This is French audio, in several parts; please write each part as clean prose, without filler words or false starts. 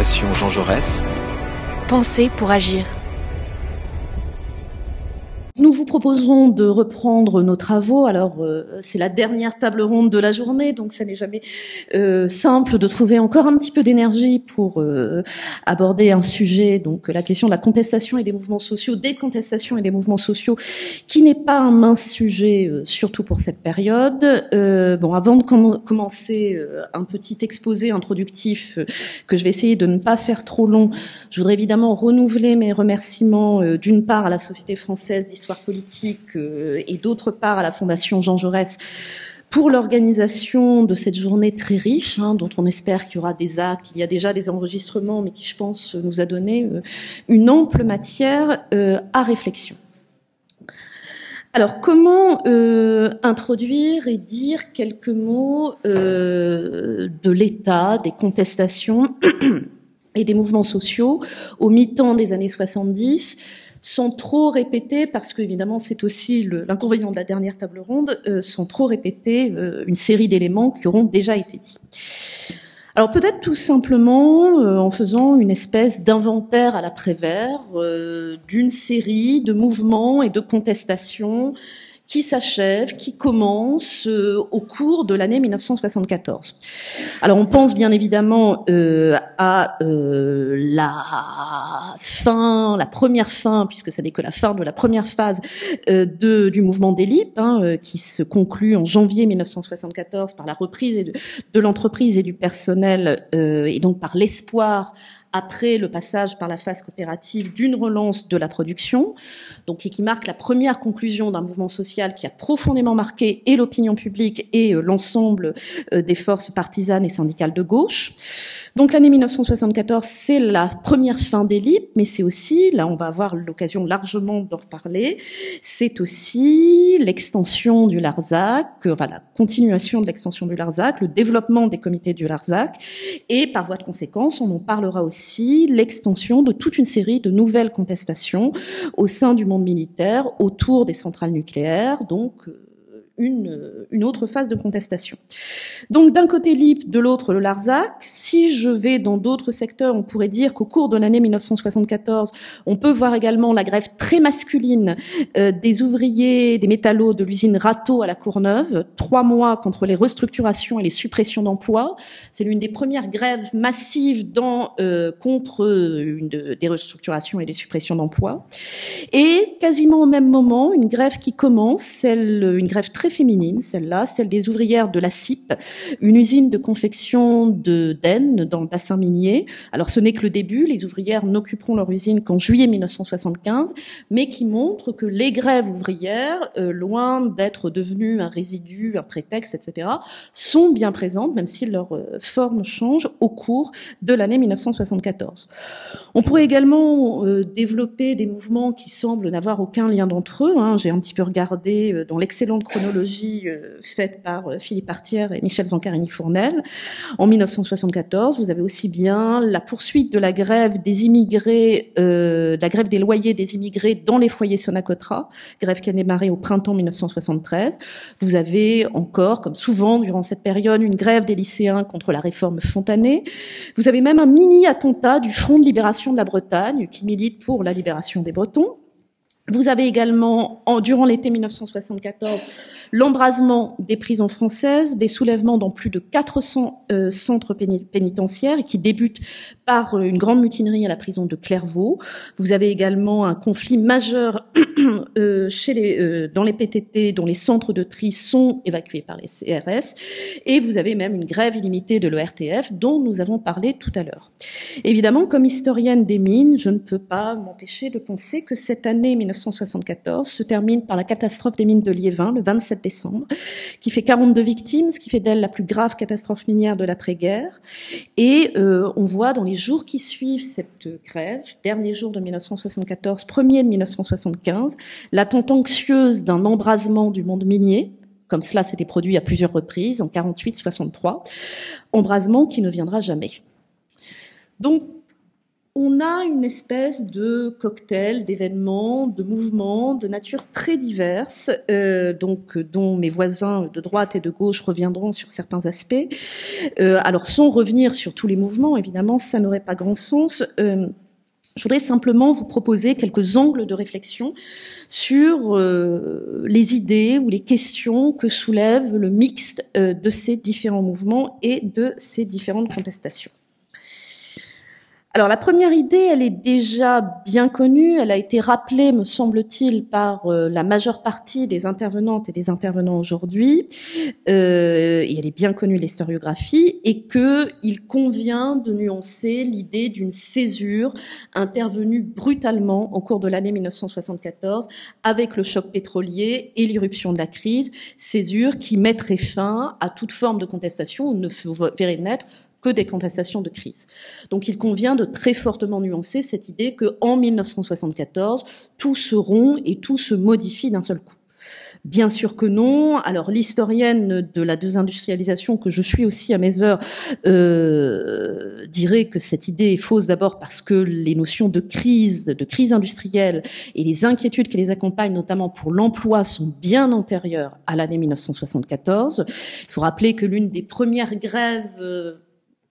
Fondation Jean Jaurès. Penser pour agir. Nous vous proposons de reprendre nos travaux. Alors, c'est la dernière table ronde de la journée, donc ça n'est jamais simple de trouver encore un petit peu d'énergie pour aborder un sujet, donc la question de la contestation et des mouvements sociaux, des contestations et des mouvements sociaux, qui n'est pas un mince sujet, surtout pour cette période. Avant de commencer un petit exposé introductif que je vais essayer de ne pas faire trop long, je voudrais évidemment renouveler mes remerciements d'une part à la Société française d'histoire politique et d'autre part à la Fondation Jean Jaurès pour l'organisation de cette journée très riche, dont on espère qu'il y aura des actes. Il y a déjà des enregistrements, mais qui, je pense, nous a donné une ample matière à réflexion. Alors, comment introduire et dire quelques mots de l'État, des contestations et des mouvements sociaux au mi-temps des années 70, sans trop répéter, parce que évidemment c'est aussi l'inconvénient de la dernière table ronde, sans trop répéter une série d'éléments qui auront déjà été dits. Alors peut-être tout simplement en faisant une espèce d'inventaire à la Prévert d'une série de mouvements et de contestations qui s'achève, qui commence au cours de l'année 1974. Alors on pense bien évidemment à la première fin, puisque ça n'est que la fin de la première phase du mouvement des LIP, qui se conclut en janvier 1974 par la reprise de l'entreprise et du personnel, et donc par l'espoir après le passage par la phase coopérative d'une relance de la production, donc et qui marque la première conclusion d'un mouvement social qui a profondément marqué et l'opinion publique et l'ensemble des forces partisanes et syndicales de gauche. Donc l'année 1974, c'est la première fin des LIP, mais c'est aussi, là on va avoir l'occasion largement d'en reparler, c'est aussi l'extension du Larzac, la continuation de l'extension du Larzac, le développement des comités du Larzac, et par voie de conséquence, on en parlera aussi, l'extension de toute une série de nouvelles contestations au sein du monde militaire, autour des centrales nucléaires, donc une autre phase de contestation. Donc d'un côté LIP, de l'autre le Larzac. Si je vais dans d'autres secteurs, on pourrait dire qu'au cours de l'année 1974, on peut voir également la grève très masculine des ouvriers, des métallos de l'usine Rateau à la Courneuve, 3 mois contre les restructurations et les suppressions d'emplois. C'est l'une des premières grèves massives contre des restructurations et des suppressions d'emplois. Et quasiment au même moment, une grève qui commence, une grève très féminine, celle-là, celle des ouvrières de la CIP, une usine de confection d'Aisne dans le bassin minier. Alors ce n'est que le début, les ouvrières n'occuperont leur usine qu'en juillet 1975, mais qui montre que les grèves ouvrières, loin d'être devenues un résidu, un prétexte, etc., sont bien présentes, même si leur forme change au cours de l'année 1974. On pourrait également développer des mouvements qui semblent n'avoir aucun lien d'entre eux. J'ai un petit peu regardé dans l'excellente chronologie faite par Philippe Artière et Michel Zancarini-Fournel. En 1974, vous avez aussi bien la poursuite de la grève des immigrés, la grève des loyers des immigrés dans les foyers Sonacotra, grève qui a démarré au printemps 1973. Vous avez encore, comme souvent durant cette période, une grève des lycéens contre la réforme Fontanet. Vous avez même un mini-attentat du Front de libération de la Bretagne qui milite pour la libération des Bretons. Vous avez également, durant l'été 1974, l'embrasement des prisons françaises, des soulèvements dans plus de 400 centres pénitentiaires et qui débutent par une grande mutinerie à la prison de Clairvaux. Vous avez également un conflit majeur dans les PTT dont les centres de tri sont évacués par les CRS, et vous avez même une grève illimitée de l'ORTF dont nous avons parlé tout à l'heure. Évidemment, comme historienne des mines, je ne peux pas m'empêcher de penser que cette année 1974 se termine par la catastrophe des mines de Liévin le 27 décembre, qui fait 42 victimes, ce qui fait d'elle la plus grave catastrophe minière de l'après-guerre. Et on voit dans les jours qui suivent cette grève, dernier jour de 1974, premier de 1975, l'attente anxieuse d'un embrasement du monde minier, comme cela s'était produit à plusieurs reprises, en 48-63, embrasement qui ne viendra jamais. Donc, on a une espèce de cocktail d'événements, de mouvements, de nature très diverses, dont mes voisins de droite et de gauche reviendront sur certains aspects. Alors, sans revenir sur tous les mouvements, évidemment, ça n'aurait pas grand sens. Je voudrais simplement vous proposer quelques angles de réflexion sur les idées ou les questions que soulève le mixte de ces différents mouvements et de ces différentes contestations. Alors la première idée, elle est déjà bien connue, elle a été rappelée, me semble-t-il, par la majeure partie des intervenantes et des intervenants aujourd'hui, et elle est bien connue de l'historiographie, et qu'il convient de nuancer l'idée d'une césure intervenue brutalement au cours de l'année 1974 avec le choc pétrolier et l'irruption de la crise, césure qui mettrait fin à toute forme de contestation, on ne verrait naître que des contestations de crise. Donc il convient de très fortement nuancer cette idée qu'en 1974, tout se rompt et tout se modifie d'un seul coup. Bien sûr que non. Alors l'historienne de la désindustrialisation, que je suis aussi à mes heures, dirait que cette idée est fausse d'abord parce que les notions de crise industrielle et les inquiétudes qui les accompagnent, notamment pour l'emploi, sont bien antérieures à l'année 1974. Il faut rappeler que l'une des premières grèves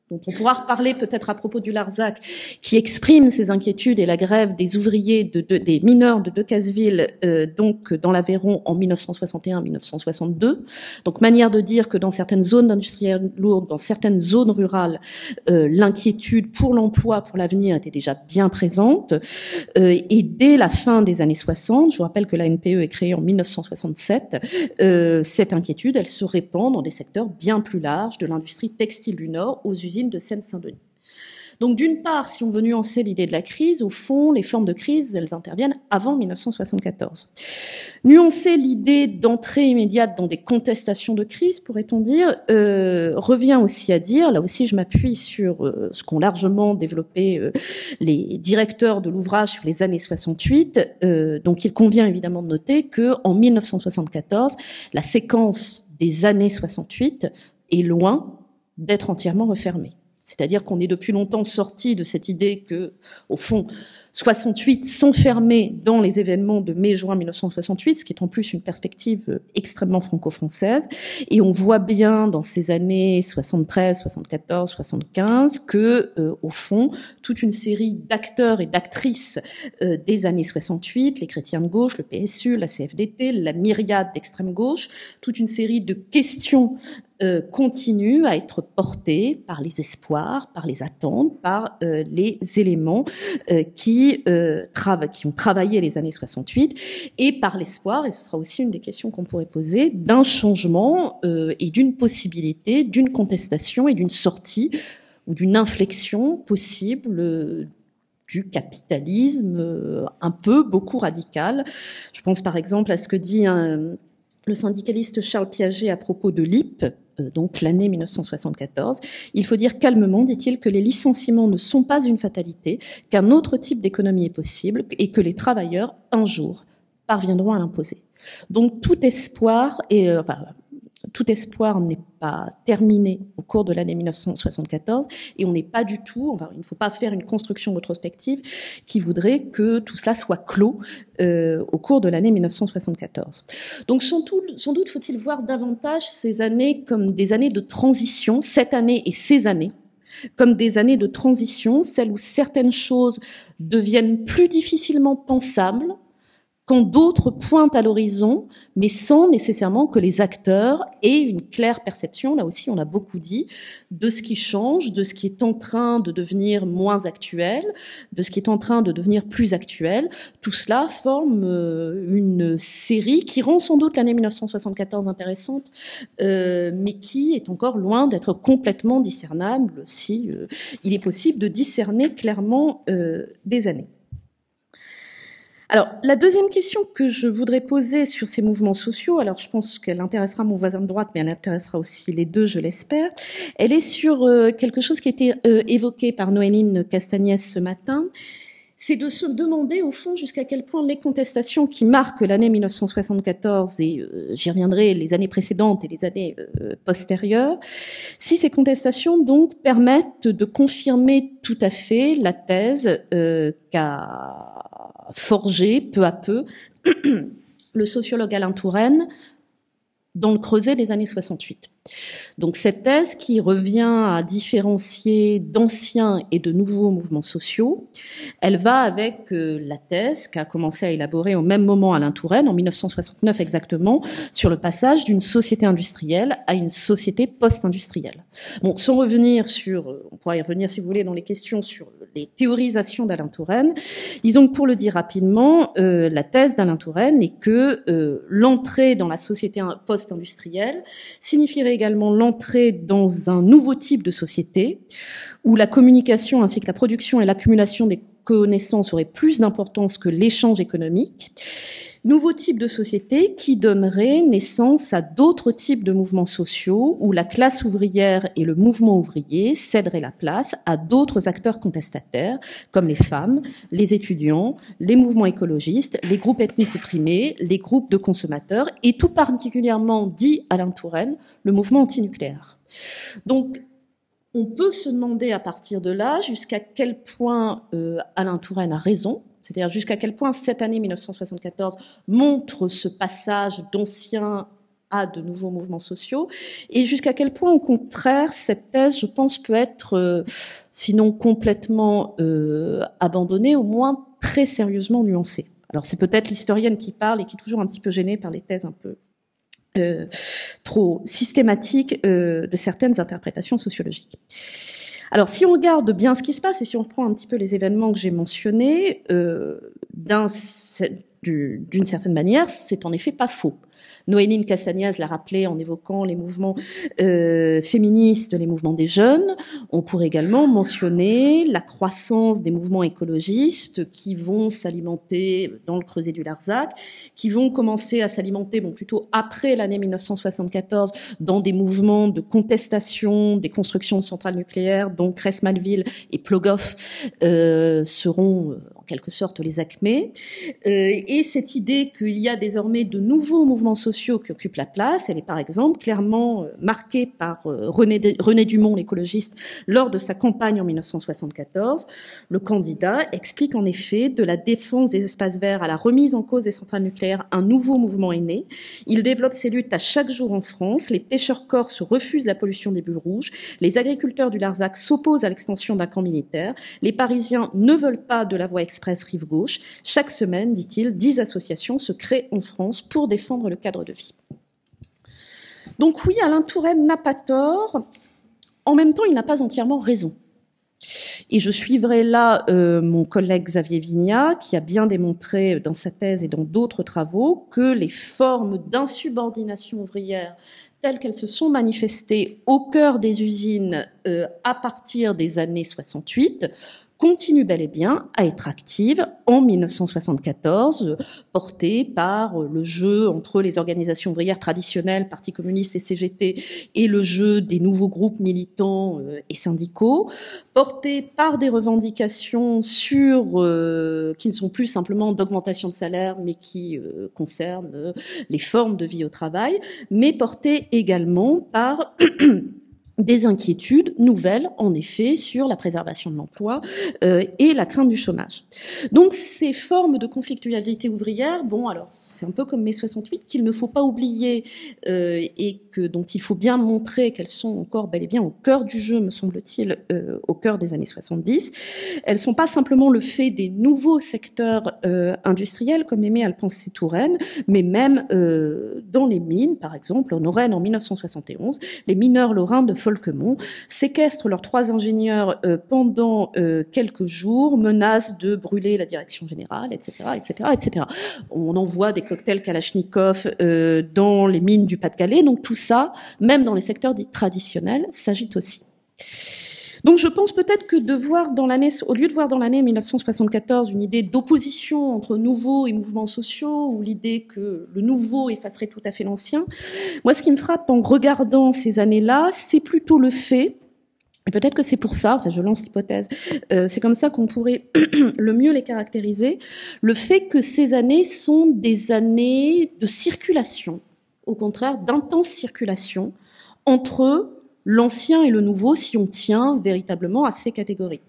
dont on pourra reparler peut-être à propos du Larzac, qui exprime ces inquiétudes, et la grève des ouvriers des mineurs de Decazeville, donc dans l'Aveyron en 1961-1962. Donc manière de dire que dans certaines zones d'industriels lourdes, dans certaines zones rurales, l'inquiétude pour l'emploi, pour l'avenir était déjà bien présente. Et dès la fin des années 60, je vous rappelle que la NPE est créée en 1967, cette inquiétude, elle se répand dans des secteurs bien plus larges de l'industrie textile du Nord aux usines de Seine-Saint-Denis. Donc d'une part, si on veut nuancer l'idée de la crise, au fond, les formes de crise, elles interviennent avant 1974. Nuancer l'idée d'entrée immédiate dans des contestations de crise, pourrait-on dire, revient aussi à dire, là aussi je m'appuie sur ce qu'ont largement développé les directeurs de l'ouvrage sur les années 68, donc il convient évidemment de noter que en 1974, la séquence des années 68 est loin d'être entièrement refermée. C'est-à-dire qu'on est depuis longtemps sorti de cette idée que, au fond, 68 s'enfermait dans les événements de mai-juin 1968, ce qui est en plus une perspective extrêmement franco-française. Et on voit bien dans ces années 73, 74, 75 que, au fond, toute une série d'acteurs et d'actrices des années 68, les chrétiens de gauche, le PSU, la CFDT, la myriade d'extrême gauche, toute une série de questions continue à être portée par les espoirs, par les attentes, par les éléments qui ont travaillé les années 68, et par l'espoir, et ce sera aussi une des questions qu'on pourrait poser, d'un changement et d'une possibilité, d'une contestation et d'une sortie ou d'une inflexion possible du capitalisme beaucoup radical. Je pense par exemple à ce que dit le syndicaliste Charles Piaget à propos de l'IP, donc l'année 1974. Il faut dire calmement, dit-il, que les licenciements ne sont pas une fatalité, qu'un autre type d'économie est possible et que les travailleurs, un jour, parviendront à l'imposer. Donc tout espoir n'est pas terminé au cours de l'année 1974 et on n'est pas du tout, il ne faut pas faire une construction rétrospective qui voudrait que tout cela soit clos au cours de l'année 1974. Donc sans doute faut-il voir davantage ces années comme des années de transition, cette année et ces années, comme des années de transition, celles où certaines choses deviennent plus difficilement pensables, quand d'autres pointent à l'horizon, mais sans nécessairement que les acteurs aient une claire perception, là aussi on a beaucoup dit, de ce qui change, de ce qui est en train de devenir moins actuel, de ce qui est en train de devenir plus actuel. Tout cela forme une série qui rend sans doute l'année 1974 intéressante, mais qui est encore loin d'être complètement discernable si il est possible de discerner clairement des années. Alors, la deuxième question que je voudrais poser sur ces mouvements sociaux, alors je pense qu'elle intéressera mon voisin de droite, mais elle intéressera aussi les deux, je l'espère, elle est sur quelque chose qui a été évoqué par Noéline Castagnès ce matin, c'est de se demander au fond jusqu'à quel point les contestations qui marquent l'année 1974 et j'y reviendrai, les années précédentes et les années postérieures, si ces contestations donc permettent de confirmer tout à fait la thèse qu'a forgée peu à peu le sociologue Alain Touraine dans le creuset des années 68. Donc cette thèse qui revient à différencier d'anciens et de nouveaux mouvements sociaux, elle va avec la thèse qu'a commencé à élaborer au même moment Alain Touraine, en 1969 exactement, sur le passage d'une société industrielle à une société post-industrielle. Bon, sans revenir sur, on pourra y revenir si vous voulez dans les questions sur les théorisations d'Alain Touraine, disons que pour le dire rapidement, la thèse d'Alain Touraine est que l'entrée dans la société post-industrielle signifierait également l'entrée dans un nouveau type de société où la communication ainsi que la production et l'accumulation des connaissances auraient plus d'importance que l'échange économique. Nouveau type de société qui donnerait naissance à d'autres types de mouvements sociaux où la classe ouvrière et le mouvement ouvrier céderaient la place à d'autres acteurs contestataires comme les femmes, les étudiants, les mouvements écologistes, les groupes ethniques opprimés, les groupes de consommateurs et tout particulièrement, dit Alain Touraine, le mouvement antinucléaire. Donc, on peut se demander à partir de là jusqu'à quel point Alain Touraine a raison, c'est-à-dire jusqu'à quel point cette année 1974 montre ce passage d'anciens à de nouveaux mouvements sociaux, et jusqu'à quel point, au contraire, cette thèse, je pense, peut être, sinon complètement abandonnée, au moins très sérieusement nuancée. Alors c'est peut-être l'historienne qui parle et qui est toujours un petit peu gênée par les thèses un peu trop systématiques de certaines interprétations sociologiques. Alors, si on regarde bien ce qui se passe et si on reprend un petit peu les événements que j'ai mentionnés, d'une certaine manière, c'est en effet pas faux. Noéline Castagnaz l'a rappelé en évoquant les mouvements féministes, les mouvements des jeunes. On pourrait également mentionner la croissance des mouvements écologistes qui vont s'alimenter dans le creuset du Larzac, qui vont commencer à s'alimenter, bon, plutôt après l'année 1974, dans des mouvements de contestation des constructions de centrales nucléaires, dont Cress-Malville et Plogoff seront en quelque sorte les acmés. Et cette idée qu'il y a désormais de nouveaux mouvements sociaux qui occupent la place, elle est par exemple clairement marquée par René Dumont, l'écologiste, lors de sa campagne en 1974. Le candidat explique en effet de la défense des espaces verts à la remise en cause des centrales nucléaires, un nouveau mouvement est né. Il développe ses luttes à chaque jour en France. Les pêcheurs corses refusent la pollution des bulles rouges. Les agriculteurs du Larzac s'opposent à l'extension d'un camp militaire. Les Parisiens ne veulent pas de la voie express rive gauche. Chaque semaine, dit-il, 10 associations se créent en France pour défendre le cadre de vie. Donc oui, Alain Touraine n'a pas tort. En même temps, il n'a pas entièrement raison. Et je suivrai là mon collègue Xavier Vignat, qui a bien démontré dans sa thèse et dans d'autres travaux que les formes d'insubordination ouvrière telles qu'elles se sont manifestées au cœur des usines à partir des années 68 continue bel et bien à être active en 1974, portée par le jeu entre les organisations ouvrières traditionnelles, Parti communiste et CGT, et le jeu des nouveaux groupes militants et syndicaux, portée par des revendications sur qui ne sont plus simplement d'augmentation de salaire, mais qui concernent les formes de vie au travail, mais portée également par des inquiétudes nouvelles, en effet, sur la préservation de l'emploi et la crainte du chômage. Donc, ces formes de conflictualité ouvrière, bon, alors, c'est un peu comme mai 68, qu'il ne faut pas oublier et dont il faut bien montrer qu'elles sont encore bel et bien au cœur du jeu, me semble-t-il, au cœur des années 70. Elles sont pas simplement le fait des nouveaux secteurs industriels, comme aimait à le penser Touraine, mais même dans les mines, par exemple, en Lorraine, en 1971, les mineurs lorrains de Folquemont séquestrent leurs 3 ingénieurs pendant quelques jours, menacent de brûler la direction générale, etc., etc., etc. On envoie des cocktails Kalachnikov dans les mines du Pas-de-Calais, donc tout ça, même dans les secteurs dits traditionnels, s'agite aussi. Donc je pense peut-être que au lieu de voir dans l'année 1974 une idée d'opposition entre nouveau et mouvements sociaux, ou l'idée que le nouveau effacerait tout à fait l'ancien, moi ce qui me frappe en regardant ces années-là, c'est plutôt le fait Et peut-être que c'est pour ça, enfin je lance l'hypothèse, c'est comme ça qu'on pourrait le mieux les caractériser, le fait que ces années sont des années de circulation, au contraire d'intense circulation, entre l'ancien et le nouveau, si on tient véritablement à ces catégories.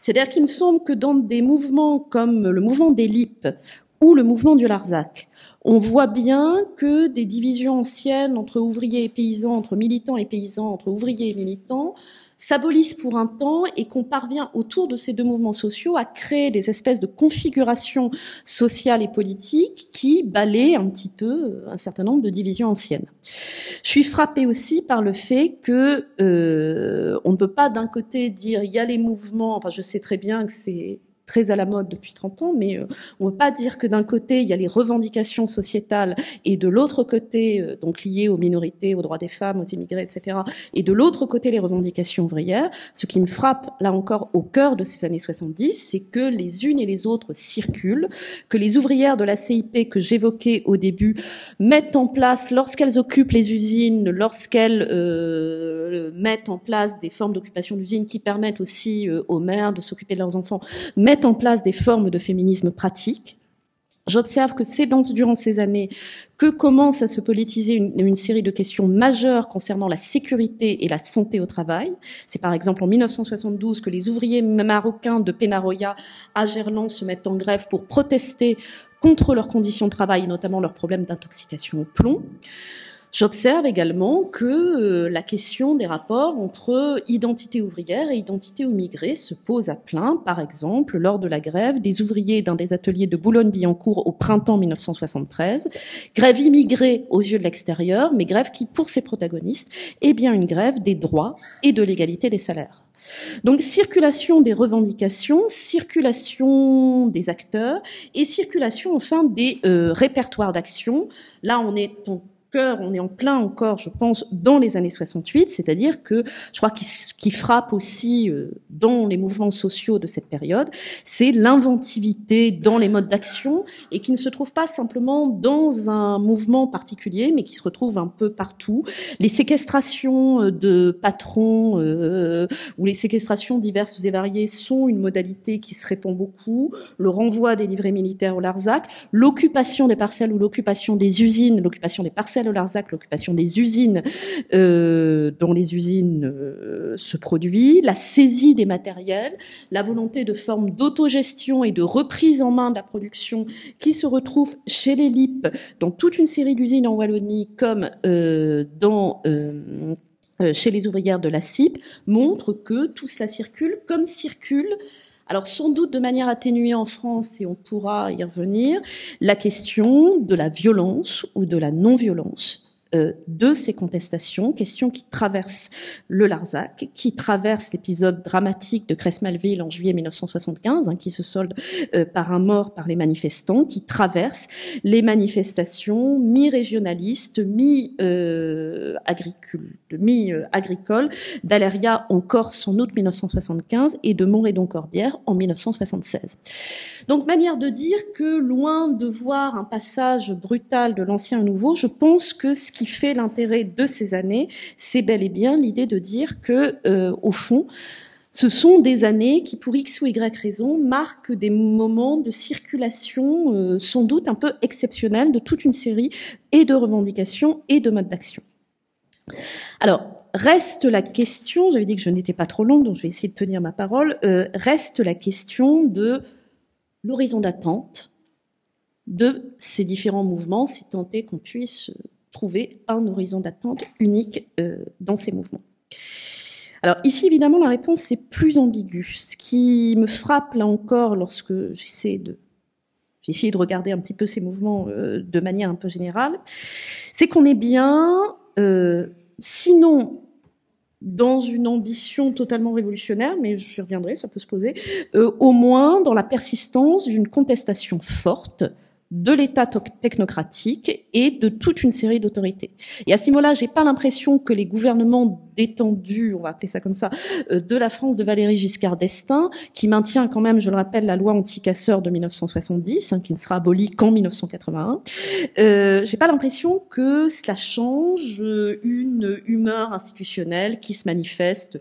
C'est-à-dire qu'il me semble que dans des mouvements comme le mouvement des LIP ou le mouvement du Larzac, on voit bien que des divisions anciennes entre ouvriers et paysans, entre militants et paysans, entre ouvriers et militants, s'abolissent pour un temps et qu'on parvient autour de ces deux mouvements sociaux à créer des espèces de configurations sociales et politiques qui balaient un petit peu un certain nombre de divisions anciennes. Je suis frappée aussi par le fait que on ne peut pas d'un côté dire il y a les mouvements, enfin je sais très bien que c'est très à la mode depuis 30 ans, mais on ne peut pas dire que d'un côté, il y a les revendications sociétales et de l'autre côté, donc liées aux minorités, aux droits des femmes, aux immigrés, etc., et de l'autre côté, les revendications ouvrières. Ce qui me frappe, là encore, au cœur de ces années 70, c'est que les unes et les autres circulent, que les ouvrières de la CIP que j'évoquais au début mettent en place, lorsqu'elles occupent les usines, lorsqu'elles mettent en place des formes d'occupation d'usines qui permettent aussi aux mères de s'occuper de leurs enfants, mettent en place des formes de féminisme pratiques. J'observe que c'est durant ces années que commence à se politiser une série de questions majeures concernant la sécurité et la santé au travail. C'est par exemple en 1972 que les ouvriers marocains de Penaroya à Gerland se mettent en grève pour protester contre leurs conditions de travail, et notamment leurs problèmes d'intoxication au plomb. J'observe également que la question des rapports entre identité ouvrière et identité immigrée se pose à plein, par exemple, lors de la grève des ouvriers d'un des ateliers de Boulogne-Billancourt au printemps 1973, grève immigrée aux yeux de l'extérieur, mais grève qui, pour ses protagonistes, est bien une grève des droits et de l'égalité des salaires. Donc circulation des revendications, circulation des acteurs et circulation enfin des répertoires d'action. Là, on est en plein encore, je pense, dans les années 68, c'est-à-dire que je crois qui frappe aussi dans les mouvements sociaux de cette période, c'est l'inventivité dans les modes d'action et qui ne se trouve pas simplement dans un mouvement particulier, mais qui se retrouve un peu partout. Les séquestrations de patrons ou les séquestrations diverses et variées sont une modalité qui se répand beaucoup. Le renvoi des livrets militaires au Larzac, l'occupation des parcelles ou l'occupation des usines, l'occupation des parcelles au Larzac, l'occupation des usines dont les usines se produisent, la saisie des matériels, la volonté de formes d'autogestion et de reprise en main de la production qui se retrouve chez les LIP dans toute une série d'usines en Wallonie comme chez les ouvrières de la CIP, montre que tout cela circule comme circule. Alors sans doute de manière atténuée en France, et on pourra y revenir, la question de la violence ou de la non-violence de ces contestations, question qui traverse le Larzac, qui traverse l'épisode dramatique de Cresmalaville en juillet 1975, qui se solde par un mort par les manifestants, qui traverse les manifestations mi-régionalistes, mi-agricoles d'Aléria en Corse en août 1975 et de Montredon-Corbière en 1976. Donc manière de dire que loin de voir un passage brutal de l'ancien au nouveau, je pense que ce qui fait l'intérêt de ces années, c'est bel et bien l'idée de dire que, au fond, ce sont des années qui, pour X ou Y raison, marquent des moments de circulation sans doute un peu exceptionnels de toute une série et de revendications et de modes d'action. Alors, reste la question, j'avais dit que je n'étais pas trop longue, donc je vais essayer de tenir ma parole, reste la question de l'horizon d'attente de ces différents mouvements, si tant est qu'on puisse trouver un horizon d'attente unique dans ces mouvements. Alors ici, évidemment, la réponse est plus ambiguë. Ce qui me frappe, là encore, lorsque j'ai essayé de regarder un petit peu ces mouvements de manière un peu générale, c'est qu'on est bien, sinon dans une ambition totalement révolutionnaire, mais j'y reviendrai, ça peut se poser, au moins dans la persistance d'une contestation forte de l'État technocratique et de toute une série d'autorités. Et à ce niveau-là, j'ai pas l'impression que les gouvernements détendus, on va appeler ça comme ça, de la France de Valéry Giscard d'Estaing, qui maintient quand même, je le rappelle, la loi anti-casseurs de 1970, qui ne sera abolie qu'en 1981, j'ai pas l'impression que cela change une humeur institutionnelle qui se manifeste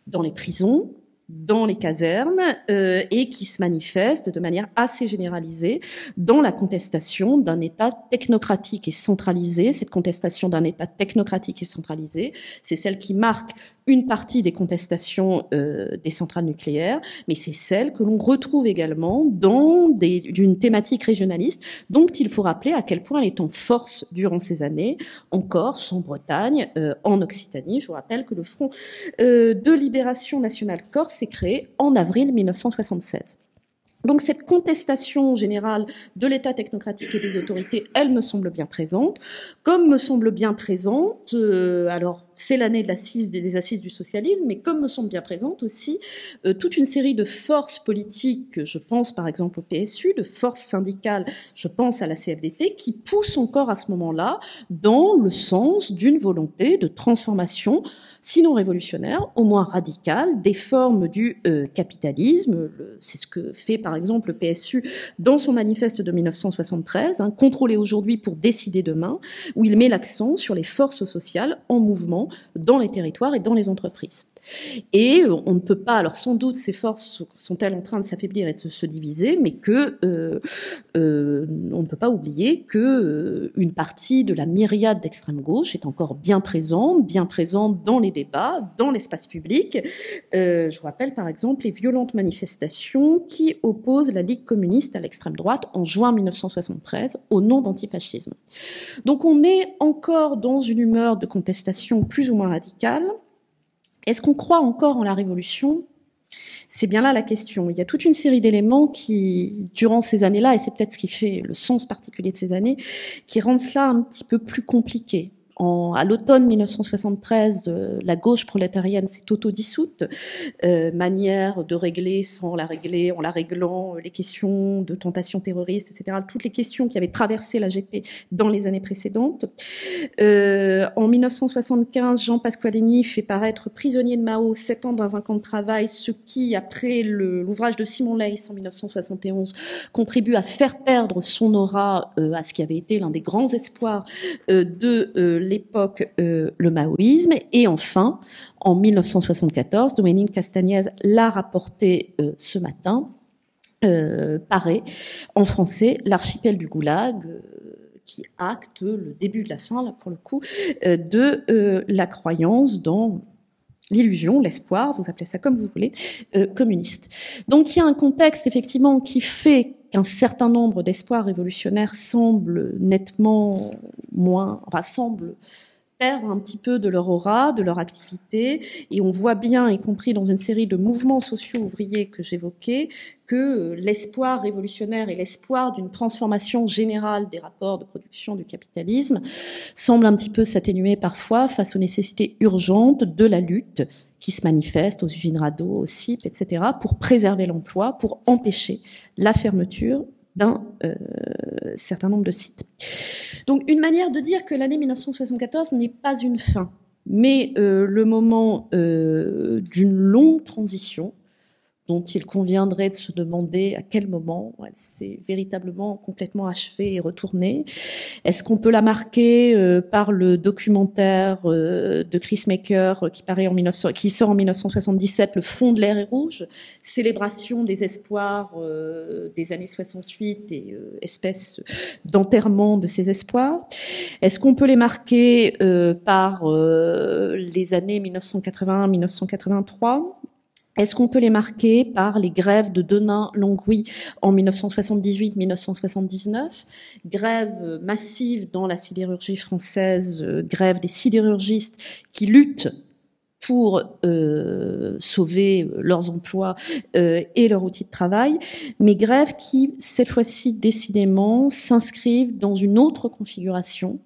dans les prisons, dans les casernes, et qui se manifeste de manière assez généralisée dans la contestation d'un État technocratique et centralisé. Cette contestation d'un État technocratique et centralisé, c'est celle qui marque une partie des contestations des centrales nucléaires, mais c'est celle que l'on retrouve également dans d'une thématique régionaliste, dont il faut rappeler à quel point elle est en force durant ces années, en Corse, en Bretagne, en Occitanie. Je vous rappelle que le Front de libération nationale corse s'est créé en avril 1976. Donc cette contestation générale de l'État technocratique et des autorités, elle me semble bien présente, comme me semble bien présente, alors c'est l'année des assises du socialisme, mais comme me semble bien présente aussi toute une série de forces politiques, je pense par exemple au PSU, de forces syndicales, je pense à la CFDT, qui poussent encore à ce moment-là dans le sens d'une volonté de transformation, sinon révolutionnaire, au moins radicale, des formes du capitalisme. C'est ce que fait par exemple le PSU dans son manifeste de 1973, contrôler aujourd'hui pour décider demain, où il met l'accent sur les forces sociales en mouvement dans les territoires et dans les entreprises. Et on ne peut pas, alors sans doute ces forces sont-elles en train de s'affaiblir et de se diviser, mais que on ne peut pas oublier que une partie de la myriade d'extrême gauche est encore bien présente dans les débats, dans l'espace public. Je vous rappelle par exemple les violentes manifestations qui opposent la Ligue communiste à l'extrême droite en juin 1973 au nom d'antifascisme. Donc on est encore dans une humeur de contestation plus ou moins radicale. Est-ce qu'on croit encore en la révolution ? C'est bien là la question. Il y a toute une série d'éléments qui, durant ces années-là, et c'est peut-être ce qui fait le sens particulier de ces années, qui rendent cela un petit peu plus compliqué. À l'automne 1973, la gauche prolétarienne s'est autodissoute, manière de régler sans la régler, en la réglant les questions de tentation terroriste, etc. Toutes les questions qui avaient traversé l'AGP dans les années précédentes. En 1975, Jean Pasqualini fait paraître Prisonnier de Mao, 7 ans dans un camp de travail, ce qui, après l'ouvrage de Simon Leys en 1971, contribue à faire perdre son aura à ce qui avait été l'un des grands espoirs de l'époque, le maoïsme. Et enfin, en 1974, Dominique Castagnez l'a rapporté ce matin, paraît en français L'archipel du Goulag, qui acte le début de la fin, là pour le coup, de la croyance dans l'illusion, l'espoir, vous appelez ça comme vous voulez, communiste. Donc il y a un contexte effectivement qui fait qu'un certain nombre d'espoirs révolutionnaires semblent nettement semblent perdre un petit peu de leur aura, de leur activité, et on voit bien, y compris dans une série de mouvements sociaux ouvriers que j'évoquais, que l'espoir révolutionnaire et l'espoir d'une transformation générale des rapports de production du capitalisme semblent un petit peu s'atténuer parfois face aux nécessités urgentes de la lutte qui se manifeste aux usines Rado, aux CIP, etc., pour préserver l'emploi, pour empêcher la fermeture d'un certain nombre de sites. Donc une manière de dire que l'année 1974 n'est pas une fin, mais le moment d'une longue transition dont il conviendrait de se demander à quel moment elle s'est véritablement complètement achevée et retournée. Est-ce qu'on peut la marquer par le documentaire de Chris Maker qui sort en 1977, Le fond de l'air est rouge, célébration des espoirs des années 68 et espèce d'enterrement de ces espoirs. Est-ce qu'on peut les marquer par les années 1981-1983? Est-ce qu'on peut les marquer par les grèves de Denain-Longwy en 1978-1979, grève massive dans la sidérurgie française, grève des sidérurgistes qui luttent pour sauver leurs emplois et leur outil de travail, mais grèves qui, cette fois-ci, décidément, s'inscrivent dans une autre configuration.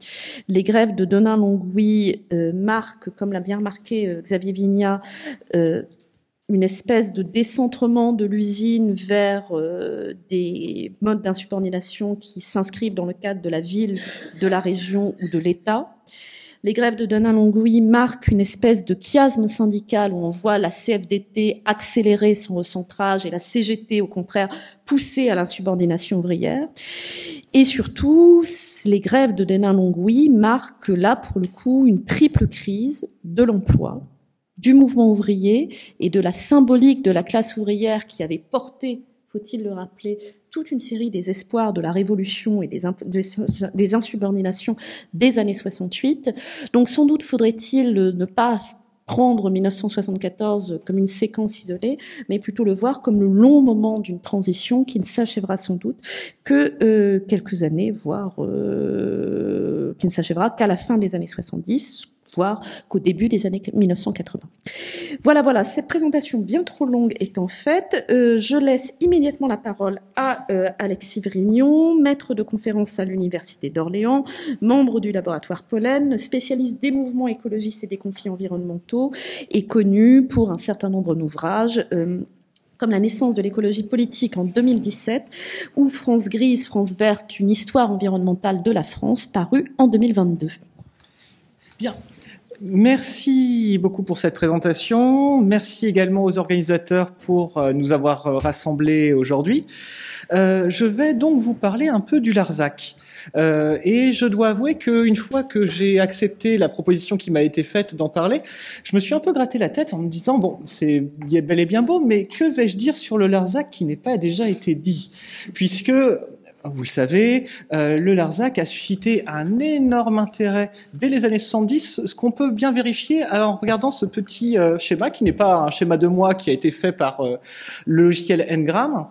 Les grèves de Denain-Longwy marquent, comme l'a bien remarqué Xavier Vignat, une espèce de décentrement de l'usine vers des modes d'insubordination qui s'inscrivent dans le cadre de la ville, de la région ou de l'État. Les grèves de Denain-Longwy marquent une espèce de chiasme syndical où on voit la CFDT accélérer son recentrage et la CGT, au contraire, pousser à l'insubordination ouvrière. Et surtout, les grèves de Denain-Longwy marquent là, pour le coup, une triple crise de l'emploi, du mouvement ouvrier et de la symbolique de la classe ouvrière qui avait porté, faut-il le rappeler, toute une série des espoirs de la révolution et des insubordinations des années 68. Donc sans doute faudrait-il ne pas prendre 1974 comme une séquence isolée, mais plutôt le voir comme le long moment d'une transition qui ne s'achèvera sans doute que quelques années, voire qui ne s'achèvera qu'à la fin des années 70, voire qu'au début des années 1980. Voilà, cette présentation bien trop longue étant faite, je laisse immédiatement la parole à Alexis Vrignon, maître de conférence à l'Université d'Orléans, membre du laboratoire Pollen, spécialiste des mouvements écologistes et des conflits environnementaux, et connu pour un certain nombre d'ouvrages, comme La naissance de l'écologie politique en 2017, ou France grise, France verte, une histoire environnementale de la France, paru en 2022. Bien. Merci beaucoup pour cette présentation. Merci également aux organisateurs pour nous avoir rassemblés aujourd'hui. Je vais donc vous parler un peu du Larzac. Et je dois avouer qu'une fois que j'ai accepté la proposition qui m'a été faite d'en parler, je me suis un peu gratté la tête en me disant, bon, c'est bel et bien beau, mais que vais-je dire sur le Larzac qui n'est pas déjà été dit ? Puisque vous le savez, le Larzac a suscité un énorme intérêt dès les années 70, ce qu'on peut bien vérifier en regardant ce petit schéma, qui n'est pas un schéma de moi, qui a été fait par le logiciel Ngram,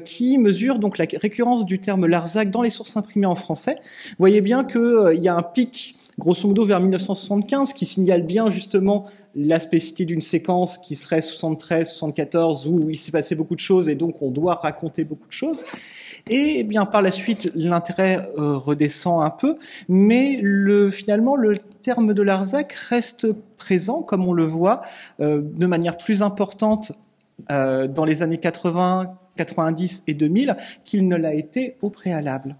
qui mesure donc la récurrence du terme Larzac dans les sources imprimées en français. Vous voyez bien qu'il y a un pic grosso modo vers 1975, qui signale bien justement la spécificité d'une séquence qui serait 73-74, où il s'est passé beaucoup de choses et donc on doit raconter beaucoup de choses. Et bien par la suite, l'intérêt redescend un peu, mais finalement le terme de Larzac reste présent, comme on le voit, de manière plus importante dans les années 80, 90 et 2000 qu'il ne l'a été au préalable.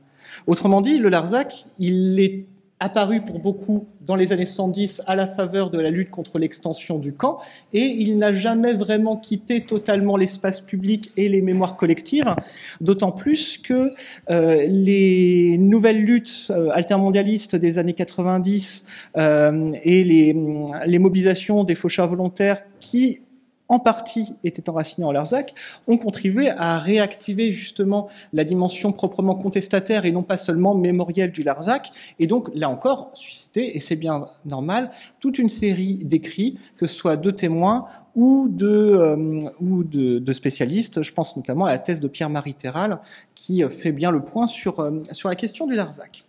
Autrement dit, le Larzac, il est apparu pour beaucoup dans les années 70 à la faveur de la lutte contre l'extension du camp, et il n'a jamais vraiment quitté totalement l'espace public et les mémoires collectives, d'autant plus que les nouvelles luttes altermondialistes des années 90 et les mobilisations des faucheurs volontaires qui en partie étaient enracinés en Larzac, ont contribué à réactiver justement la dimension proprement contestataire et non pas seulement mémorielle du Larzac, et donc là encore suscité, et c'est bien normal, toute une série d'écrits, que ce soit de témoins ou de spécialistes. Je pense notamment à la thèse de Pierre-Marie Terral qui fait bien le point sur la question du Larzac.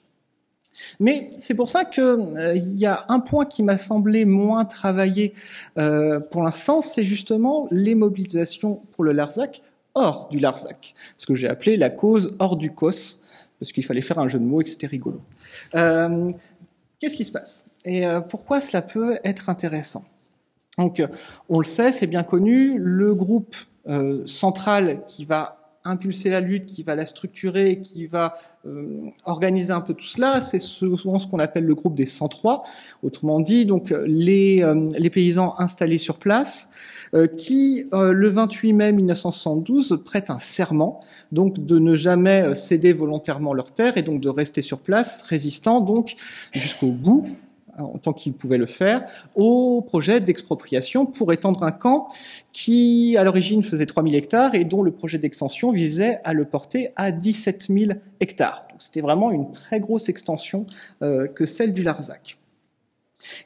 Mais c'est pour ça que y a un point qui m'a semblé moins travaillé pour l'instant, c'est justement les mobilisations pour le Larzac hors du Larzac, ce que j'ai appelé la cause hors du COS, parce qu'il fallait faire un jeu de mots et que c'était rigolo. Qu'est-ce qui se passe ? Et pourquoi cela peut être intéressant ? Donc, on le sait, c'est bien connu, le groupe central qui va impulser la lutte, qui va la structurer, qui va organiser un peu tout cela, c'est souvent ce qu'on appelle le groupe des 103, autrement dit donc les paysans installés sur place, qui le 28 mai 1972 prêtent un serment, donc de ne jamais céder volontairement leurs terres et donc de rester sur place, résistant donc jusqu'au bout, en tant qu'il pouvait le faire, au projet d'expropriation pour étendre un camp qui, à l'origine, faisait 3000 hectares et dont le projet d'extension visait à le porter à 17 000 hectares. Donc, c'était vraiment une très grosse extension que celle du Larzac.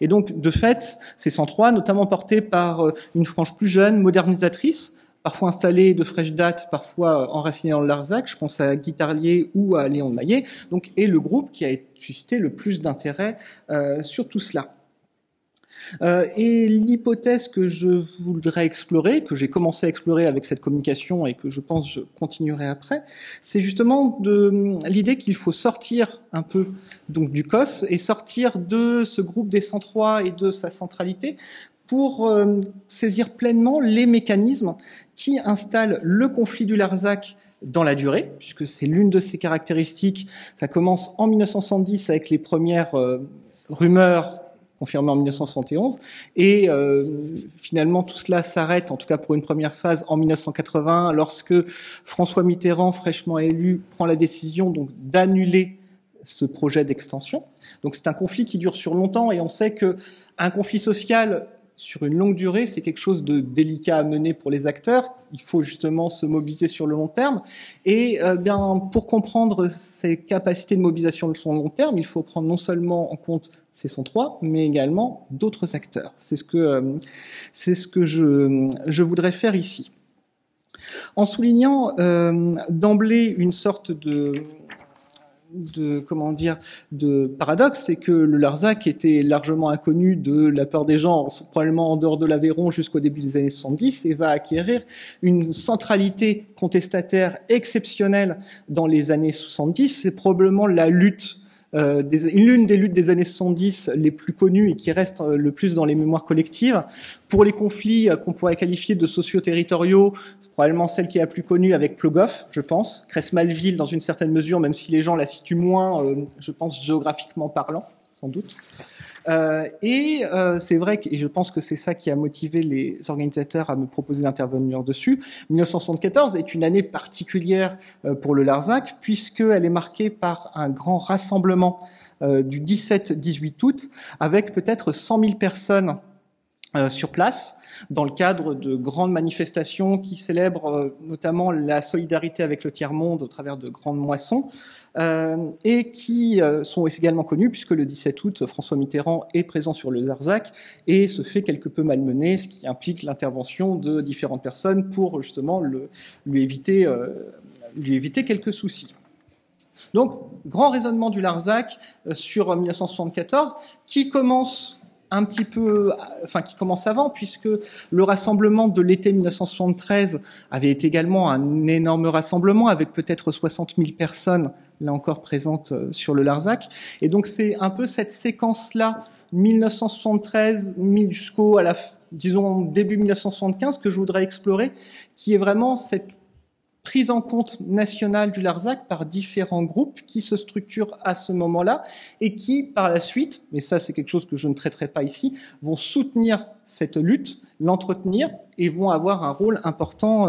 Et donc, de fait, ces 103, notamment portés par une frange plus jeune, modernisatrice, parfois installés de fraîche date, parfois enracinés dans le Larzac, je pense à Guy Tarlier ou à Léon de Maillet, donc, est le groupe qui a suscité le plus d'intérêt sur tout cela. Et l'hypothèse que je voudrais explorer, que j'ai commencé à explorer avec cette communication et que je pense je continuerai après, c'est justement de l'idée qu'il faut sortir un peu donc du COS et sortir de ce groupe des 103 et de sa centralité pour saisir pleinement les mécanismes qui installent le conflit du Larzac dans la durée, puisque c'est l'une de ses caractéristiques. Ça commence en 1970 avec les premières rumeurs confirmées en 1971, et finalement tout cela s'arrête, en tout cas pour une première phase, en 1980, lorsque François Mitterrand, fraîchement élu, prend la décision donc d'annuler ce projet d'extension. Donc c'est un conflit qui dure sur longtemps, et on sait que un conflit social sur une longue durée, c'est quelque chose de délicat à mener pour les acteurs. Il faut justement se mobiliser sur le long terme. Et bien, pour comprendre ces capacités de mobilisation sur le long terme, il faut prendre non seulement en compte ces 103, mais également d'autres acteurs. C'est ce que je voudrais faire ici. En soulignant d'emblée une sorte de paradoxe, c'est que le Larzac était largement inconnu de la peur des gens, probablement en dehors de l'Aveyron jusqu'au début des années 70, et va acquérir une centralité contestataire exceptionnelle dans les années 70. C'est probablement la lutte l'une des luttes des années 70 les plus connues et qui reste le plus dans les mémoires collectives. Pour les conflits qu'on pourrait qualifier de socio-territoriaux, c'est probablement celle qui est la plus connue avec Plogoff, je pense. Cress-Malville, dans une certaine mesure, même si les gens la situent moins, je pense, géographiquement parlant, sans doute. C'est vrai et je pense que c'est ça qui a motivé les organisateurs à me proposer d'intervenir dessus. 1974 est une année particulière pour le Larzac puisqu'elle est marquée par un grand rassemblement du 17-18 août avec peut-être 100 000 personnes sur place dans le cadre de grandes manifestations qui célèbrent notamment la solidarité avec le tiers-monde au travers de grandes moissons et qui sont également connues puisque le 17 août, François Mitterrand est présent sur le Larzac et se fait quelque peu malmener, ce qui implique l'intervention de différentes personnes pour justement lui éviter quelques soucis. Donc, grand raisonnement du Larzac sur 1974 qui commence avant, puisque le rassemblement de l'été 1973 avait été également un énorme rassemblement avec peut-être 60 000 personnes, là encore présentes sur le Larzac. Et donc c'est un peu cette séquence-là, 1973 jusqu'au début 1975, que je voudrais explorer, qui est vraiment cette prise en compte nationale du Larzac par différents groupes qui se structurent à ce moment-là et qui, par la suite, mais ça c'est quelque chose que je ne traiterai pas ici, vont soutenir cette lutte, l'entretenir et vont avoir un rôle important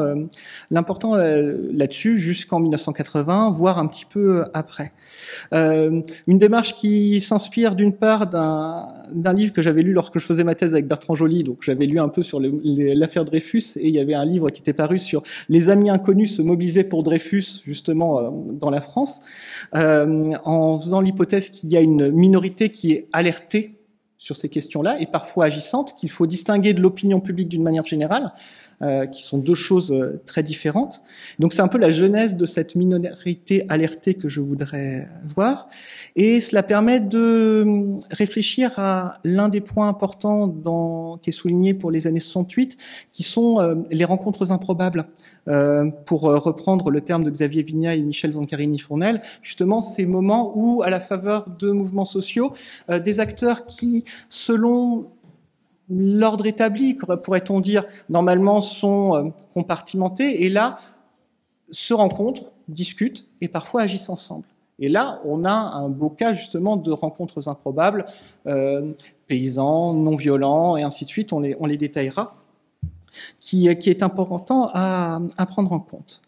là-dessus jusqu'en 1980, voire un petit peu après. Une démarche qui s'inspire d'une part d'un livre que j'avais lu lorsque je faisais ma thèse avec Bertrand Joly, donc j'avais lu un peu sur l'affaire Dreyfus et il y avait un livre qui était paru sur les amis inconnus se mobiliser pour Dreyfus justement dans la France, en faisant l'hypothèse qu'il y a une minorité qui est alertée sur ces questions-là et parfois agissante, qu'il faut distinguer de l'opinion publique d'une manière générale, qui sont deux choses très différentes. Donc c'est un peu la genèse de cette minorité alertée que je voudrais voir. Et cela permet de réfléchir à l'un des points importants qui est souligné pour les années 68, qui sont les rencontres improbables. Pour reprendre le terme de Xavier Vignat et Michel Zancarini-Fournel, justement ces moments où, à la faveur de mouvements sociaux, des acteurs qui, selon l'ordre établi, pourrait-on dire, normalement sont compartimentés, et là, se rencontrent, discutent et parfois agissent ensemble. Et là, on a un beau cas justement de rencontres improbables, paysans, non violents, et ainsi de suite, on les détaillera, qui est important à prendre en compte.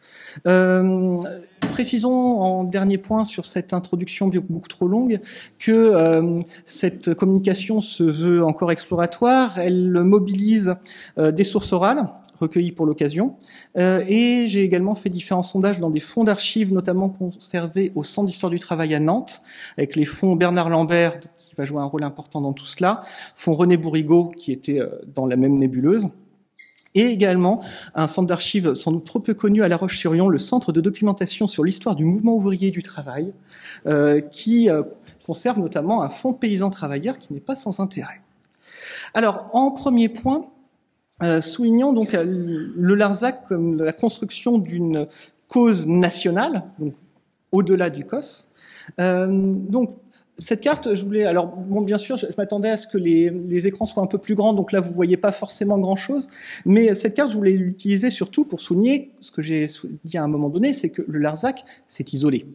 Précisons en dernier point sur cette introduction beaucoup trop longue que cette communication se veut encore exploratoire, elle mobilise des sources orales recueillies pour l'occasion, et j'ai également fait différents sondages dans des fonds d'archives, notamment conservés au Centre d'histoire du travail à Nantes, avec les fonds Bernard Lambert, qui va jouer un rôle important dans tout cela, fonds René Bourrigaud, qui était dans la même nébuleuse, et également un centre d'archives sans doute trop peu connu à La Roche-sur-Yon, le Centre de documentation sur l'histoire du mouvement ouvrier du travail, qui conserve notamment un fonds paysan travailleur qui n'est pas sans intérêt. Alors, en premier point, soulignons donc le Larzac comme la construction d'une cause nationale, donc au-delà du COS. Donc, cette carte, bien sûr, je m'attendais à ce que les écrans soient un peu plus grands, donc là, vous voyez pas forcément grand-chose, mais cette carte, je voulais l'utiliser surtout pour souligner ce que j'ai dit à un moment donné, c'est que le Larzac s'est isolé.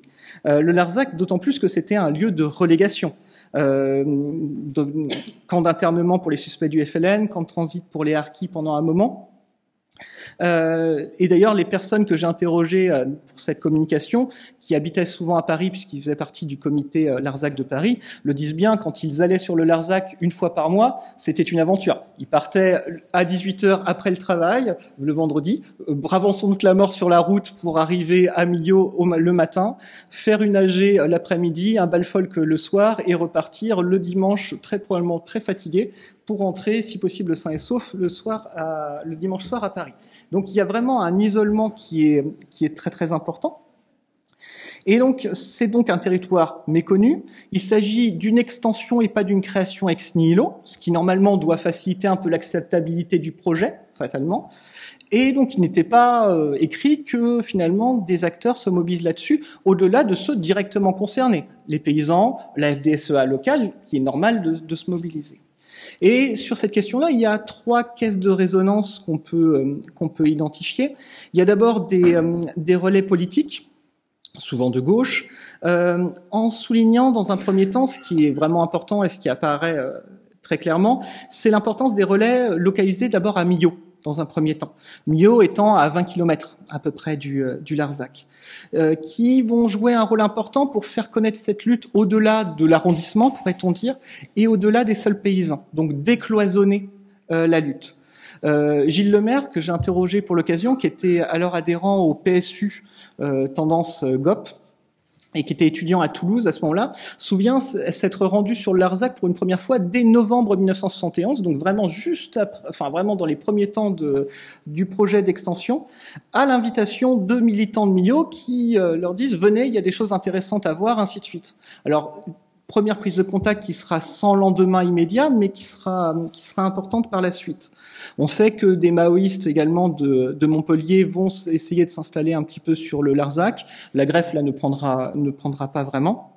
Le Larzac, d'autant plus que c'était un lieu de relégation. Camp d'internement pour les suspects du FLN, camp de transit pour les harkis pendant un moment. Et d'ailleurs, les personnes que j'ai interrogées pour cette communication, qui habitaient souvent à Paris, puisqu'ils faisaient partie du comité Larzac de Paris, le disent bien, quand ils allaient sur le Larzac une fois par mois, c'était une aventure. Ils partaient à 18h après le travail, le vendredi, bravant sans doute la mort sur la route pour arriver à Millau le matin, faire une AG l'après-midi, un bal folk le soir et repartir le dimanche, très probablement très fatigué, pour rentrer, si possible sain et sauf, le dimanche soir à Paris. Donc il y a vraiment un isolement qui est très très important. Et donc c'est donc un territoire méconnu. Il s'agit d'une extension et pas d'une création ex nihilo, ce qui normalement doit faciliter un peu l'acceptabilité du projet, fatalement. Et donc il n'était pas écrit que finalement des acteurs se mobilisent là-dessus, au-delà de ceux directement concernés, les paysans, la FDSEA locale, qui est normal de se mobiliser. Et sur cette question-là, il y a 3 caisses de résonance qu'on peut identifier. Il y a d'abord des relais politiques, souvent de gauche, en soulignant dans un premier temps ce qui est vraiment important et ce qui apparaît très clairement, c'est l'importance des relais localisés d'abord à Millau, dans un premier temps. Millau étant à 20 km à peu près du Larzac, qui vont jouer un rôle important pour faire connaître cette lutte au-delà de l'arrondissement, pourrait-on dire, et au-delà des seuls paysans, donc décloisonner la lutte. Gilles Lemaire, que j'ai interrogé pour l'occasion, qui était alors adhérent au PSU, tendance GOP, et qui était étudiant à Toulouse à ce moment-là, souvient s'être rendu sur le Larzac pour une première fois dès novembre 1971, donc vraiment juste après, enfin vraiment dans les premiers temps du projet d'extension, à l'invitation de militants de Millau qui leur disent « Venez, il y a des choses intéressantes à voir », ainsi de suite. Alors, première prise de contact qui sera sans lendemain immédiat, mais qui sera importante par la suite. On sait que des maoïstes également de Montpellier vont essayer de s'installer un petit peu sur le Larzac. La greffe là ne prendra pas vraiment.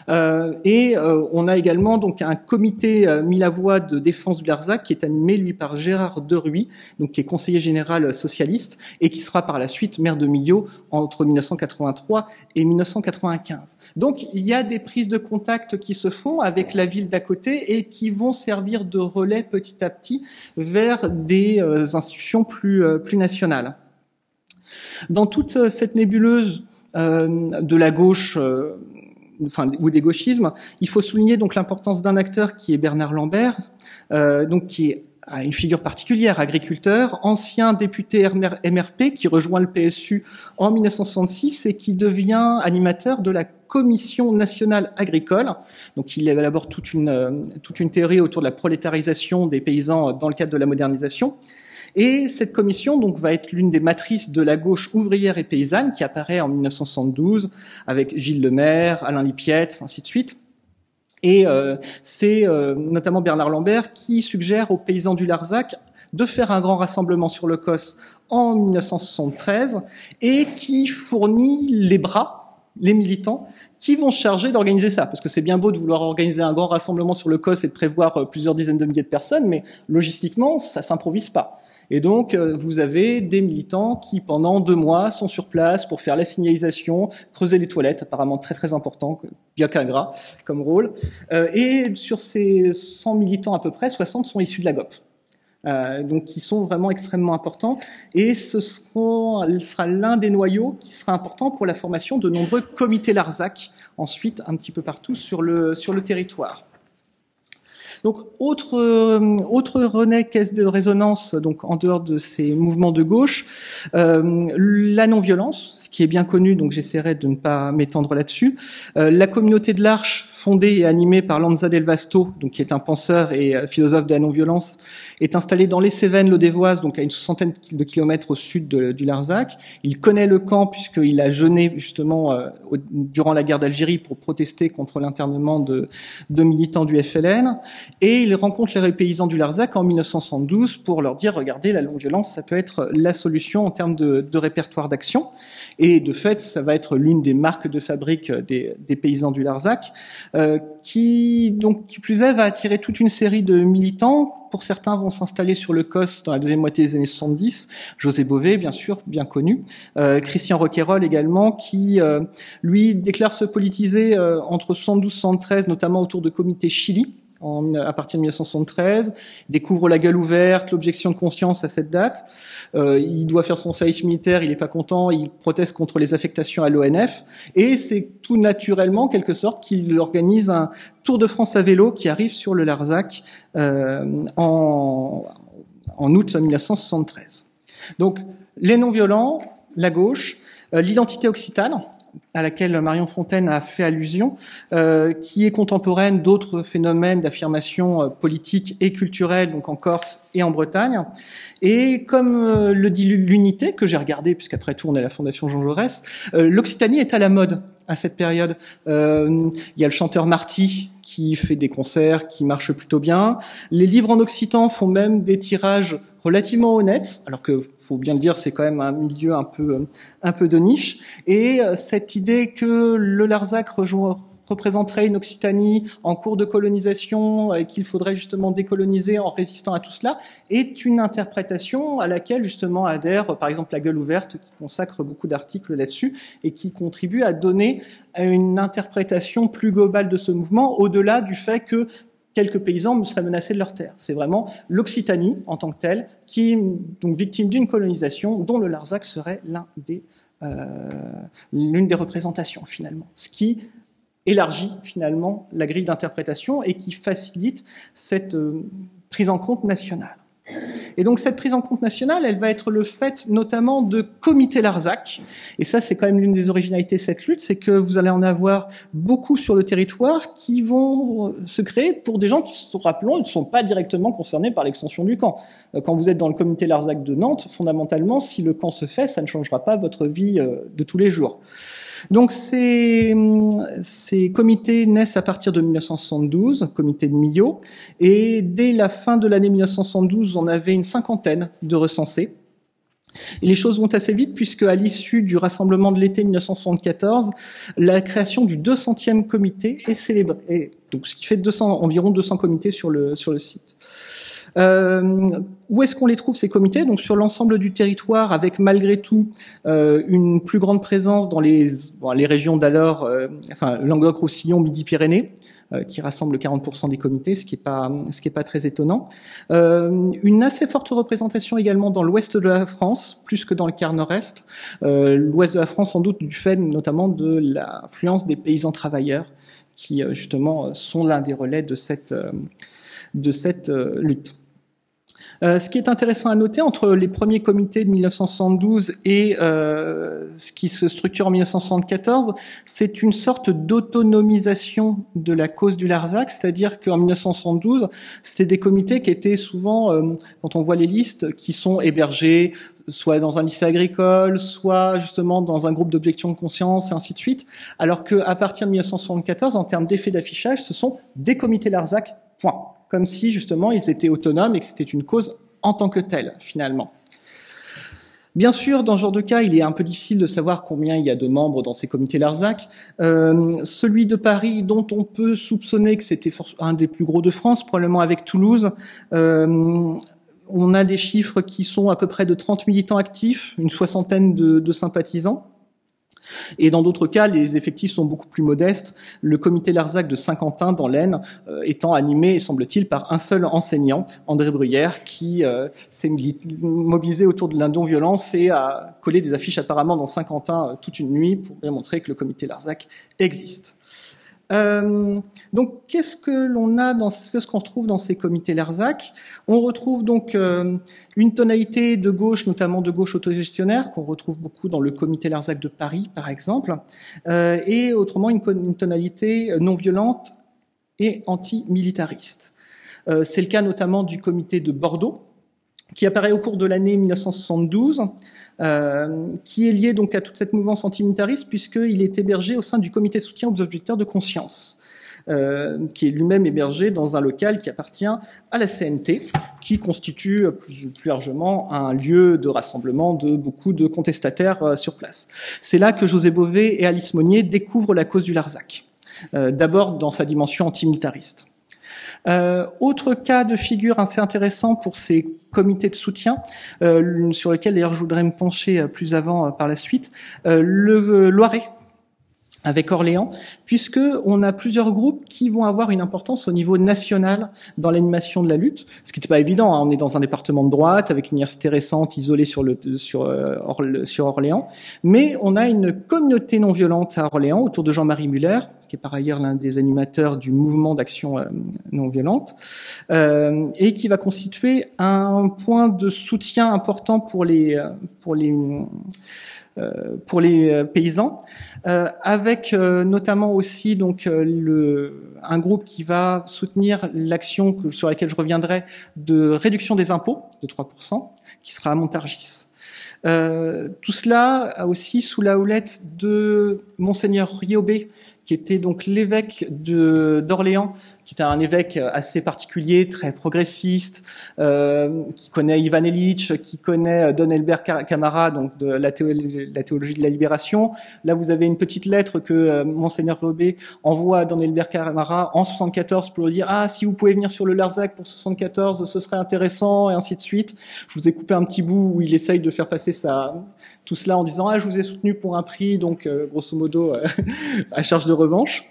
On a également donc un comité mis la voix de défense du Larzac qui est animé lui par Gérard Deruy, donc qui est conseiller général socialiste et qui sera par la suite maire de Millau entre 1983 et 1995. Donc il y a des prises de contact qui se font avec la ville d'à côté et qui vont servir de relais petit à petit vers des institutions plus nationales. Dans toute cette nébuleuse de la gauche ou des gauchismes, il faut souligner donc l'importance d'un acteur qui est Bernard Lambert, donc qui est une figure particulière, agriculteur, ancien député MRP qui rejoint le PSU en 1966 et qui devient animateur de la Commission nationale agricole. Donc il élabore toute une théorie autour de la prolétarisation des paysans dans le cadre de la modernisation. Et cette commission donc va être l'une des matrices de la gauche ouvrière et paysanne qui apparaît en 1972 avec Gilles Lemaire, Alain Lipiette, ainsi de suite. Et c'est notamment Bernard Lambert qui suggère aux paysans du Larzac de faire un grand rassemblement sur le COS en 1973 et qui fournit les bras, les militants, qui vont se charger d'organiser ça. Parce que c'est bien beau de vouloir organiser un grand rassemblement sur le COS et de prévoir plusieurs dizaines de milliers de personnes, mais logistiquement, ça s'improvise pas. Et donc, vous avez des militants qui, pendant 2 mois, sont sur place pour faire la signalisation, creuser les toilettes, apparemment très très important, bien qu'ingrat comme rôle. Et sur ces 100 militants à peu près, 60 sont issus de la GOP. Donc qui sont vraiment extrêmement importants. Et ce sera l'un des noyaux qui sera important pour la formation de nombreux comités Larzac, ensuite un petit peu partout sur le territoire. Donc, autre relais caisse de résonance, donc en dehors de ces mouvements de gauche, la non-violence, ce qui est bien connu, donc j'essaierai de ne pas m'étendre là-dessus. La communauté de l'Arche, fondée et animée par Lanza del Vasto, donc qui est un penseur et philosophe de la non-violence, est installée dans les Cévennes lodévoises, donc à une soixantaine de kilomètres au sud du Larzac. Il connaît le camp puisqu'il a jeûné justement durant la guerre d'Algérie pour protester contre l'internement de militants du FLN. Et il rencontre les paysans du Larzac en 1972 pour leur dire, regardez, la non-violence, ça peut être la solution en termes de répertoire d'action. Et de fait, ça va être l'une des marques de fabrique des paysans du Larzac, qui plus est, va attirer toute une série de militants. Pour certains, vont s'installer sur le COS dans la deuxième moitié des années 70. José Bové, bien sûr, bien connu. Christian Roquayrol également, qui, lui, déclare se politiser entre 72 et 73, notamment autour de comités Chili, à partir de 1973, il découvre la gueule ouverte, l'objection de conscience à cette date. Il doit faire son service militaire, il n'est pas content, il proteste contre les affectations à l'ONF, et c'est tout naturellement, en quelque sorte, qu'il organise un Tour de France à vélo qui arrive sur le Larzac en août 1973. Donc, les non-violents, la gauche, l'identité occitane, à laquelle Marion Fontaine a fait allusion, qui est contemporaine d'autres phénomènes d'affirmation politique et culturelle, donc en Corse et en Bretagne. Et comme le dit l'Unité, que j'ai regardé, puisqu'après tout on est à la Fondation Jean Jaurès, l'Occitanie est à la mode à cette période. Il y a le chanteur Marty qui fait des concerts qui marchent plutôt bien. Les livres en occitan font même des tirages relativement honnêtes, alors que, faut bien le dire, c'est quand même un milieu un peu de niche. Et cette idée que le Larzac représenterait une Occitanie en cours de colonisation et qu'il faudrait justement décoloniser en résistant à tout cela est une interprétation à laquelle justement adhère par exemple La Gueule ouverte qui consacre beaucoup d'articles là-dessus et qui contribue à donner une interprétation plus globale de ce mouvement au-delà du fait que quelques paysans seraient menacés de leur terre. C'est vraiment l'Occitanie en tant que telle qui est donc victime d'une colonisation dont le Larzac serait l'une des représentations finalement. Ce qui élargit finalement la grille d'interprétation et qui facilite cette prise en compte nationale. Et donc cette prise en compte nationale, elle va être le fait notamment de comités Larzac. Et ça, c'est quand même l'une des originalités de cette lutte, c'est que vous allez en avoir beaucoup sur le territoire qui vont se créer pour des gens qui, rappelons, ne sont pas directement concernés par l'extension du camp. Quand vous êtes dans le comité Larzac de Nantes, fondamentalement, si le camp se fait, ça ne changera pas votre vie de tous les jours. Donc ces comités naissent à partir de 1972, comité de Millau, et dès la fin de l'année 1972, on avait une cinquantaine de recensés. Et les choses vont assez vite puisque à l'issue du rassemblement de l'été 1974, la création du 200e comité est célébrée. Donc ce qui fait environ 200 comités sur le site. Où est-ce qu'on les trouve ces comités? Donc sur l'ensemble du territoire, avec malgré tout une plus grande présence dans les régions d'alors, Languedoc-Roussillon, Midi-Pyrénées, qui rassemble 40% des comités, ce qui est pas très étonnant. Une assez forte représentation également dans l'ouest de la France, plus que dans le quart nord-est. L'ouest de la France, sans doute du fait notamment de l'influence des paysans travailleurs, qui justement sont l'un des relais de cette lutte. Ce qui est intéressant à noter entre les premiers comités de 1972 et ce qui se structure en 1974, c'est une sorte d'autonomisation de la cause du Larzac, c'est-à-dire qu'en 1972, c'était des comités qui étaient souvent, quand on voit les listes, qui sont hébergés soit dans un lycée agricole, soit justement dans un groupe d'objection de conscience, et ainsi de suite, alors qu'à partir de 1974, en termes d'effet d'affichage, ce sont des comités Larzac, point. Comme si justement ils étaient autonomes et que c'était une cause en tant que telle, finalement. Bien sûr, dans ce genre de cas, il est un peu difficile de savoir combien il y a de membres dans ces comités Larzac. Celui de Paris, dont on peut soupçonner que c'était un des plus gros de France, probablement avec Toulouse, on a des chiffres qui sont à peu près de 30 militants actifs, une soixantaine de sympathisants. Et dans d'autres cas, les effectifs sont beaucoup plus modestes. Le comité Larzac de Saint-Quentin, dans l'Aisne, étant animé, semble-t-il, par un seul enseignant, André Bruyère, qui s'est mobilisé autour de la non-violence et a collé des affiches apparemment dans Saint-Quentin toute une nuit pour démontrer que le comité Larzac existe. Donc, qu'est-ce qu'on retrouve dans ces comités Larzac? On retrouve donc une tonalité de gauche, notamment de gauche autogestionnaire, qu'on retrouve beaucoup dans le comité Larzac de Paris, par exemple, et autrement une tonalité non violente et antimilitariste. C'est le cas notamment du comité de Bordeaux, qui apparaît au cours de l'année 1972, qui est lié donc à toute cette mouvance antimilitariste puisqu'il est hébergé au sein du comité de soutien aux objecteurs de conscience, qui est lui-même hébergé dans un local qui appartient à la CNT, qui constitue plus largement un lieu de rassemblement de beaucoup de contestataires sur place. C'est là que José Bové et Alice Monnier découvrent la cause du Larzac, d'abord dans sa dimension antimilitariste. Autre cas de figure assez intéressant pour ces comités de soutien, sur lequel d'ailleurs je voudrais me pencher plus avant par la suite, le Loiret, avec Orléans, puisque on a plusieurs groupes qui vont avoir une importance au niveau national dans l'animation de la lutte, ce qui n'était pas évident, hein. On est dans un département de droite avec une université récente isolée sur Orléans, mais on a une communauté non violente à Orléans autour de Jean-Marie Muller, qui est par ailleurs l'un des animateurs du mouvement d'action non violente, et qui va constituer un point de soutien important pour les paysans, avec notamment aussi donc un groupe qui va soutenir l'action sur laquelle je reviendrai de réduction des impôts de 3%, qui sera à Montargis. Tout cela aussi sous la houlette de Monseigneur Riobé, qui était donc l'évêque d'Orléans, qui était un évêque assez particulier, très progressiste, qui connaît Ivan Illich, qui connaît Don Elbert Camara, donc de la théologie de la libération. Là, vous avez une petite lettre que Monseigneur Riobé envoie à Don Elbert Camara en 74 pour lui dire « Ah, si vous pouvez venir sur le Larzac pour 74, ce serait intéressant », et ainsi de suite. Je vous ai coupé un petit bout où il essaye de faire passer tout cela en disant « Ah, je vous ai soutenu pour un prix, donc grosso modo à charge de revanche ».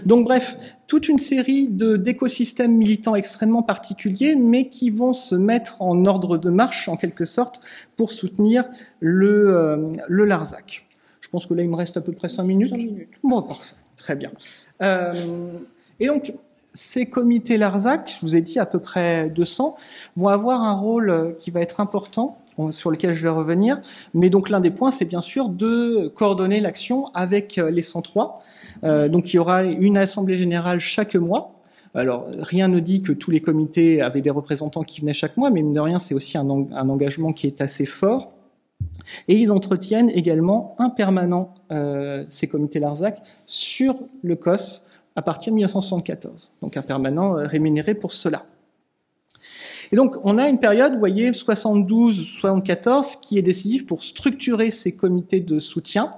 Donc bref, toute une série d'écosystèmes militants extrêmement particuliers, mais qui vont se mettre en ordre de marche, en quelque sorte, pour soutenir le Larzac. Je pense que là, il me reste à peu près 5 minutes. 5 minutes. Bon, parfait, très bien. Et donc, ces comités Larzac, je vous ai dit à peu près 200, vont avoir un rôle qui va être important, sur lequel je vais revenir. Mais donc l'un des points, c'est bien sûr de coordonner l'action avec les 103. Donc il y aura une assemblée générale chaque mois. Alors rien ne dit que tous les comités avaient des représentants qui venaient chaque mois, mais mine de rien, c'est aussi un engagement qui est assez fort. Et ils entretiennent également un permanent, ces comités Larzac, sur le COS à partir de 1974. Donc un permanent rémunéré pour cela. Et donc, on a une période, vous voyez, 72-74, qui est décisive pour structurer ces comités de soutien,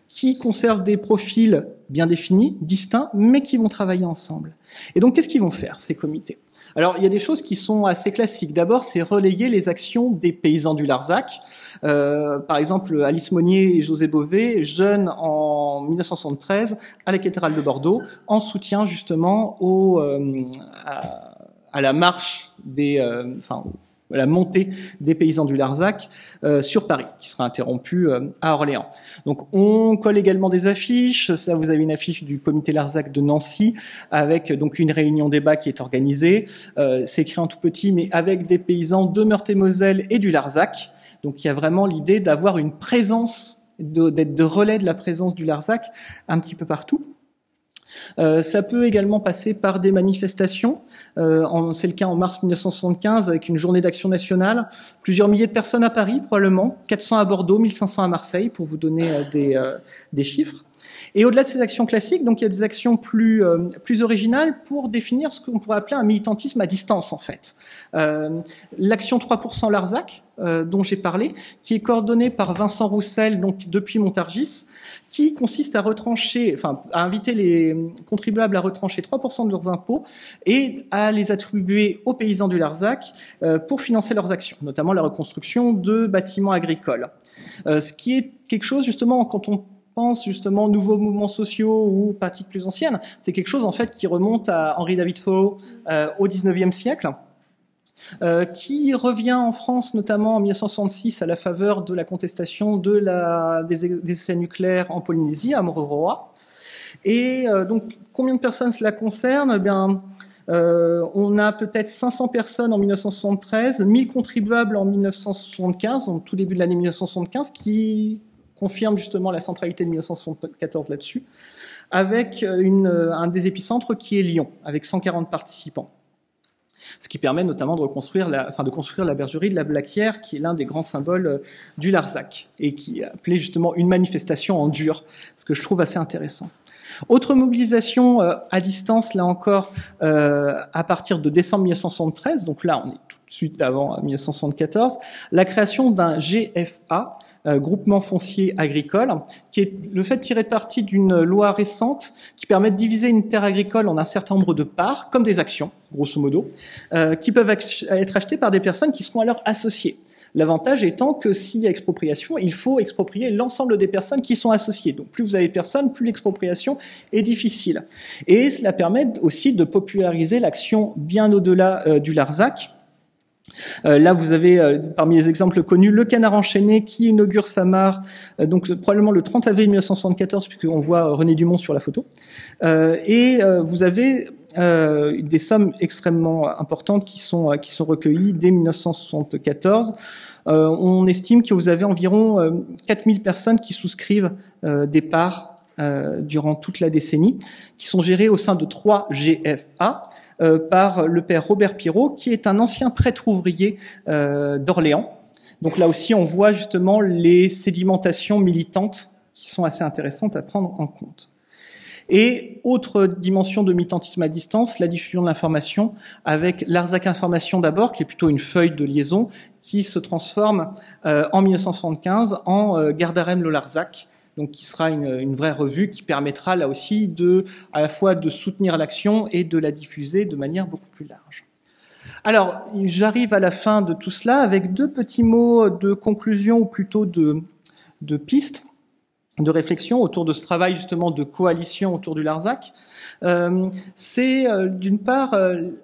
qui conservent des profils bien définis, distincts, mais qui vont travailler ensemble. Et donc, qu'est-ce qu'ils vont faire, ces comités ? Alors, il y a des choses qui sont assez classiques. D'abord, c'est relayer les actions des paysans du Larzac. Par exemple, Alice Monnier et José Bové, jeunes en 1973, à la cathédrale de Bordeaux, en soutien justement à la marche à la montée des paysans du Larzac sur Paris, qui sera interrompue à Orléans. Donc on colle également des affiches. Ça, vous avez une affiche du comité Larzac de Nancy avec donc une réunion débat qui est organisée. C'est écrit en tout petit, mais avec des paysans de Meurthe-et-Moselle et du Larzac. Donc il y a vraiment l'idée d'avoir une présence, d'être de relais de la présence du Larzac un petit peu partout. Ça peut également passer par des manifestations. C'est le cas en mars 1975 avec une journée d'action nationale. Plusieurs milliers de personnes à Paris probablement, 400 à Bordeaux, 1500 à Marseille pour vous donner des chiffres. Et au-delà de ces actions classiques, donc il y a des actions plus originales pour définir ce qu'on pourrait appeler un militantisme à distance en fait. L'action 3% Larzac, dont j'ai parlé, qui est coordonnée par Vincent Roussel, donc depuis Montargis, qui consiste à à inviter les contribuables à retrancher 3% de leurs impôts et à les attribuer aux paysans du Larzac pour financer leurs actions, notamment la reconstruction de bâtiments agricoles. Ce qui est quelque chose justement quand on pense justement nouveaux mouvements sociaux ou pratiques plus anciennes, c'est quelque chose en fait qui remonte à Henri David Thoreau au XIXe siècle, qui revient en France notamment en 1966 à la faveur de la contestation des essais nucléaires en Polynésie, à Mururoa. Et donc combien de personnes cela concerne ? Eh bien, on a peut-être 500 personnes en 1973, 1000 contribuables en 1975, en tout début de l'année 1975, qui confirme justement la centralité de 1974 là-dessus, avec un des épicentres qui est Lyon, avec 140 participants. Ce qui permet notamment de construire la bergerie de la Blaquière, qui est l'un des grands symboles du Larzac, et qui est appelé justement une manifestation en dur, ce que je trouve assez intéressant. Autre mobilisation à distance, là encore, à partir de décembre 1973, donc là on est tout de suite avant 1974, la création d'un GFA, groupement foncier agricole, qui est le fait de tirer parti d'une loi récente qui permet de diviser une terre agricole en un certain nombre de parts, comme des actions, grosso modo, qui peuvent être achetées par des personnes qui seront alors associées. L'avantage étant que s'il y a expropriation, il faut exproprier l'ensemble des personnes qui sont associées. Donc plus vous avez de personnes, plus l'expropriation est difficile. Et cela permet aussi de populariser l'action bien au-delà du Larzac. Là, vous avez parmi les exemples connus le Canard enchaîné qui inaugure sa mare, donc probablement le 30 avril 1974, puisqu'on voit René Dumont sur la photo. Vous avez des sommes extrêmement importantes qui sont recueillies dès 1974. On estime que vous avez environ 4000 personnes qui souscrivent des parts durant toute la décennie, qui sont gérées au sein de 3 GFA, par le père Robert Pirot, qui est un ancien prêtre ouvrier d'Orléans. Donc là aussi, on voit justement les sédimentations militantes qui sont assez intéressantes à prendre en compte. Et autre dimension de militantisme à distance, la diffusion de l'information avec Larzac Information d'abord, qui est plutôt une feuille de liaison, qui se transforme en 1975 en Gardarem le Larzac, donc qui sera une vraie revue qui permettra là aussi à la fois de soutenir l'action et de la diffuser de manière beaucoup plus large. Alors, j'arrive à la fin de tout cela avec 2 petits mots de conclusion ou plutôt de pistes de réflexion autour de ce travail justement de coalition autour du Larzac. C'est d'une part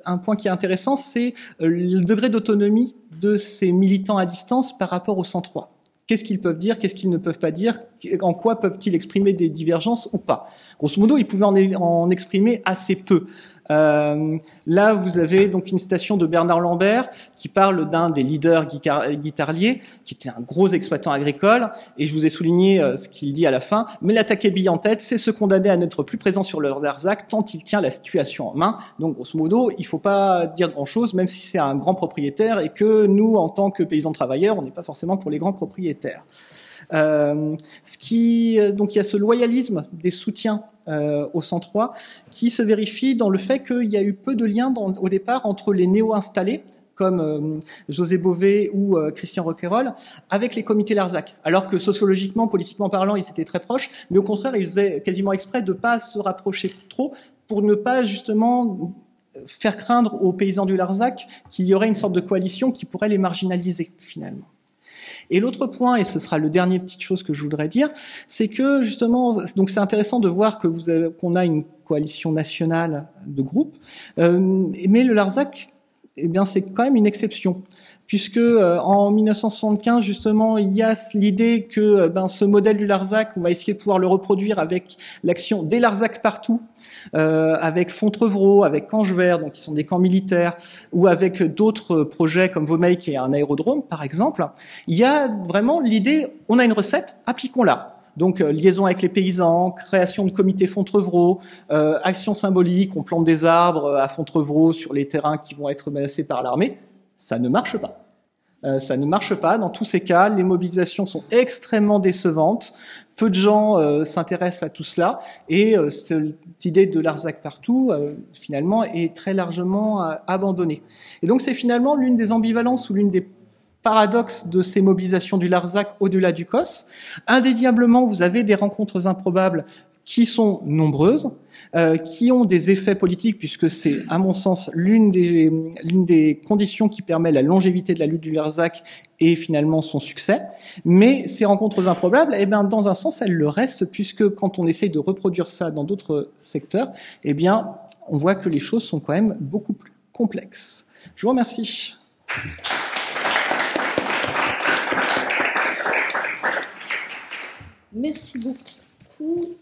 un point qui est intéressant, c'est le degré d'autonomie de ces militants à distance par rapport au 103. Qu'est-ce qu'ils peuvent dire, qu'est-ce qu'ils ne peuvent pas dire, en quoi peuvent-ils exprimer des divergences ou pas. Grosso modo, ils pouvaient en exprimer assez peu. Là, vous avez donc une citation de Bernard Lambert qui parle d'un des leaders guitarliers, qui était un gros exploitant agricole, et je vous ai souligné ce qu'il dit à la fin. Mais l'attaquer bille en tête, c'est se condamner à n'être plus présent sur le Larzac tant il tient la situation en main. Donc, grosso modo, il faut pas dire grand-chose, même si c'est un grand propriétaire et que nous, en tant que paysans travailleurs, on n'est pas forcément pour les grands propriétaires. Donc il y a ce loyalisme des soutiens au 103 qui se vérifie dans le fait qu'il y a eu peu de liens au départ entre les néo-installés comme José Bové ou Christian Roquayrol, avec les comités Larzac. Alors que sociologiquement, politiquement parlant, ils étaient très proches, mais au contraire, ils faisaient quasiment exprès de ne pas se rapprocher trop pour ne pas justement faire craindre aux paysans du Larzac qu'il y aurait une sorte de coalition qui pourrait les marginaliser finalement. Et l'autre point, et ce sera le dernier petite chose que je voudrais dire, c'est que justement, donc c'est intéressant de voir que qu'on a une coalition nationale de groupes, mais le Larzac, eh bien, c'est quand même une exception, puisque en 1975 justement, il y a l'idée que ce modèle du Larzac, on va essayer de pouvoir le reproduire avec l'action des Larzac partout. Avec Fontevraud, avec Canchevert, donc qui sont des camps militaires, ou avec d'autres projets comme Vaumeil qui est un aérodrome par exemple, il y a vraiment l'idée, on a une recette, appliquons-la. Donc liaison avec les paysans, création de comités Fontevraud, action symbolique, on plante des arbres à Fontevraud sur les terrains qui vont être menacés par l'armée, ça ne marche pas. Ça ne marche pas. Dans tous ces cas, les mobilisations sont extrêmement décevantes. Peu de gens s'intéressent à tout cela. Et cette idée de Larzac partout, finalement, est très largement abandonnée. Et donc, c'est finalement l'une des ambivalences ou l'une des paradoxes de ces mobilisations du Larzac au-delà du COS. Indéniablement, vous avez des rencontres improbables qui sont nombreuses, qui ont des effets politiques, puisque c'est, à mon sens, l'une des conditions qui permet la longévité de la lutte du Larzac et finalement son succès. Mais ces rencontres improbables, eh bien, dans un sens, elles le restent, puisque quand on essaye de reproduire ça dans d'autres secteurs, eh bien, on voit que les choses sont quand même beaucoup plus complexes. Je vous remercie. Merci beaucoup.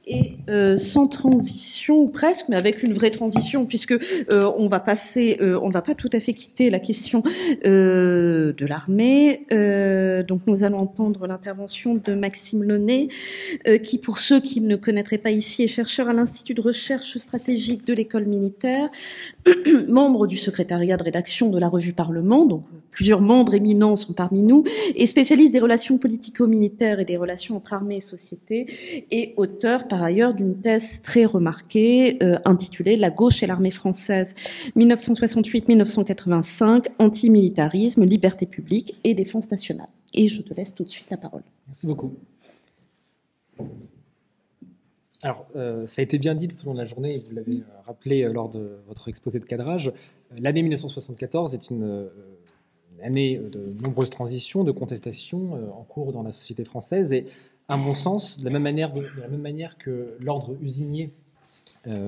Et sans transition ou presque, mais avec une vraie transition, puisque on va passer, on ne va pas tout à fait quitter la question de l'armée. Donc nous allons entendre l'intervention de Maxime Launay, qui, pour ceux qui ne connaîtraient pas ici, est chercheur à l'Institut de recherche stratégique de l'école militaire, membre du secrétariat de rédaction de la revue Parlement, donc plusieurs membres éminents sont parmi nous, et spécialiste des relations politico-militaires et des relations entre armée et société, et auteur par ailleurs d'une thèse très remarquée intitulée « La gauche et l'armée française 1968-1985, antimilitarisme, liberté publique et défense nationale ». Et je te laisse tout de suite la parole. Merci beaucoup. Alors, ça a été bien dit tout au long de la journée, et vous l'avez rappelé lors de votre exposé de cadrage. L'année 1974 est une année de nombreuses transitions, de contestations en cours dans la société française. Et à mon sens, de la même manière que l'ordre usinier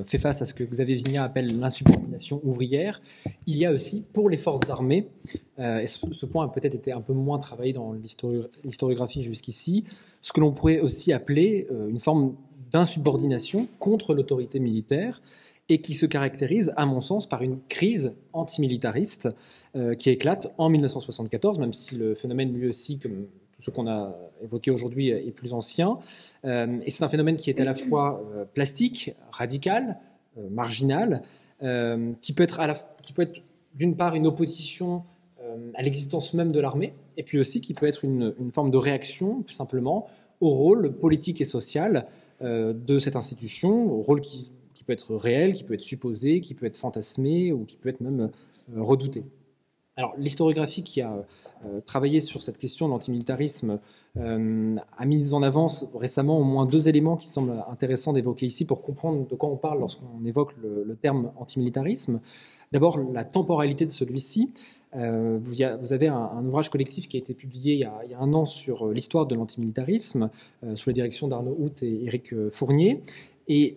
fait face à ce que Xavier Vignat appelle l'insubordination ouvrière, il y a aussi pour les forces armées, et ce point a peut-être été un peu moins travaillé dans l'historiographie jusqu'ici, ce que l'on pourrait aussi appeler une forme d'insubordination contre l'autorité militaire, et qui se caractérise, à mon sens, par une crise antimilitariste qui éclate en 1974, même si le phénomène lui aussi, comme tout ce qu'on a évoqué aujourd'hui, est plus ancien. Et c'est un phénomène qui est à la fois plastique, radical, marginal, qui peut être d'une part une opposition à l'existence même de l'armée, et puis aussi qui peut être une forme de réaction, tout simplement, au rôle politique et social de cette institution, au rôle qui peut être réel, qui peut être supposé, qui peut être fantasmé ou qui peut être même redouté. Alors, l'historiographie qui a travaillé sur cette question de l'antimilitarisme a mis en avance récemment au moins 2 éléments qui semblent intéressants d'évoquer ici pour comprendre de quoi on parle lorsqu'on évoque le terme antimilitarisme. D'abord, la temporalité de celui-ci. Vous avez un ouvrage collectif qui a été publié il y a 1 an sur l'histoire de l'antimilitarisme, sous la direction d'Arnaud Hout et Éric Fournier. Et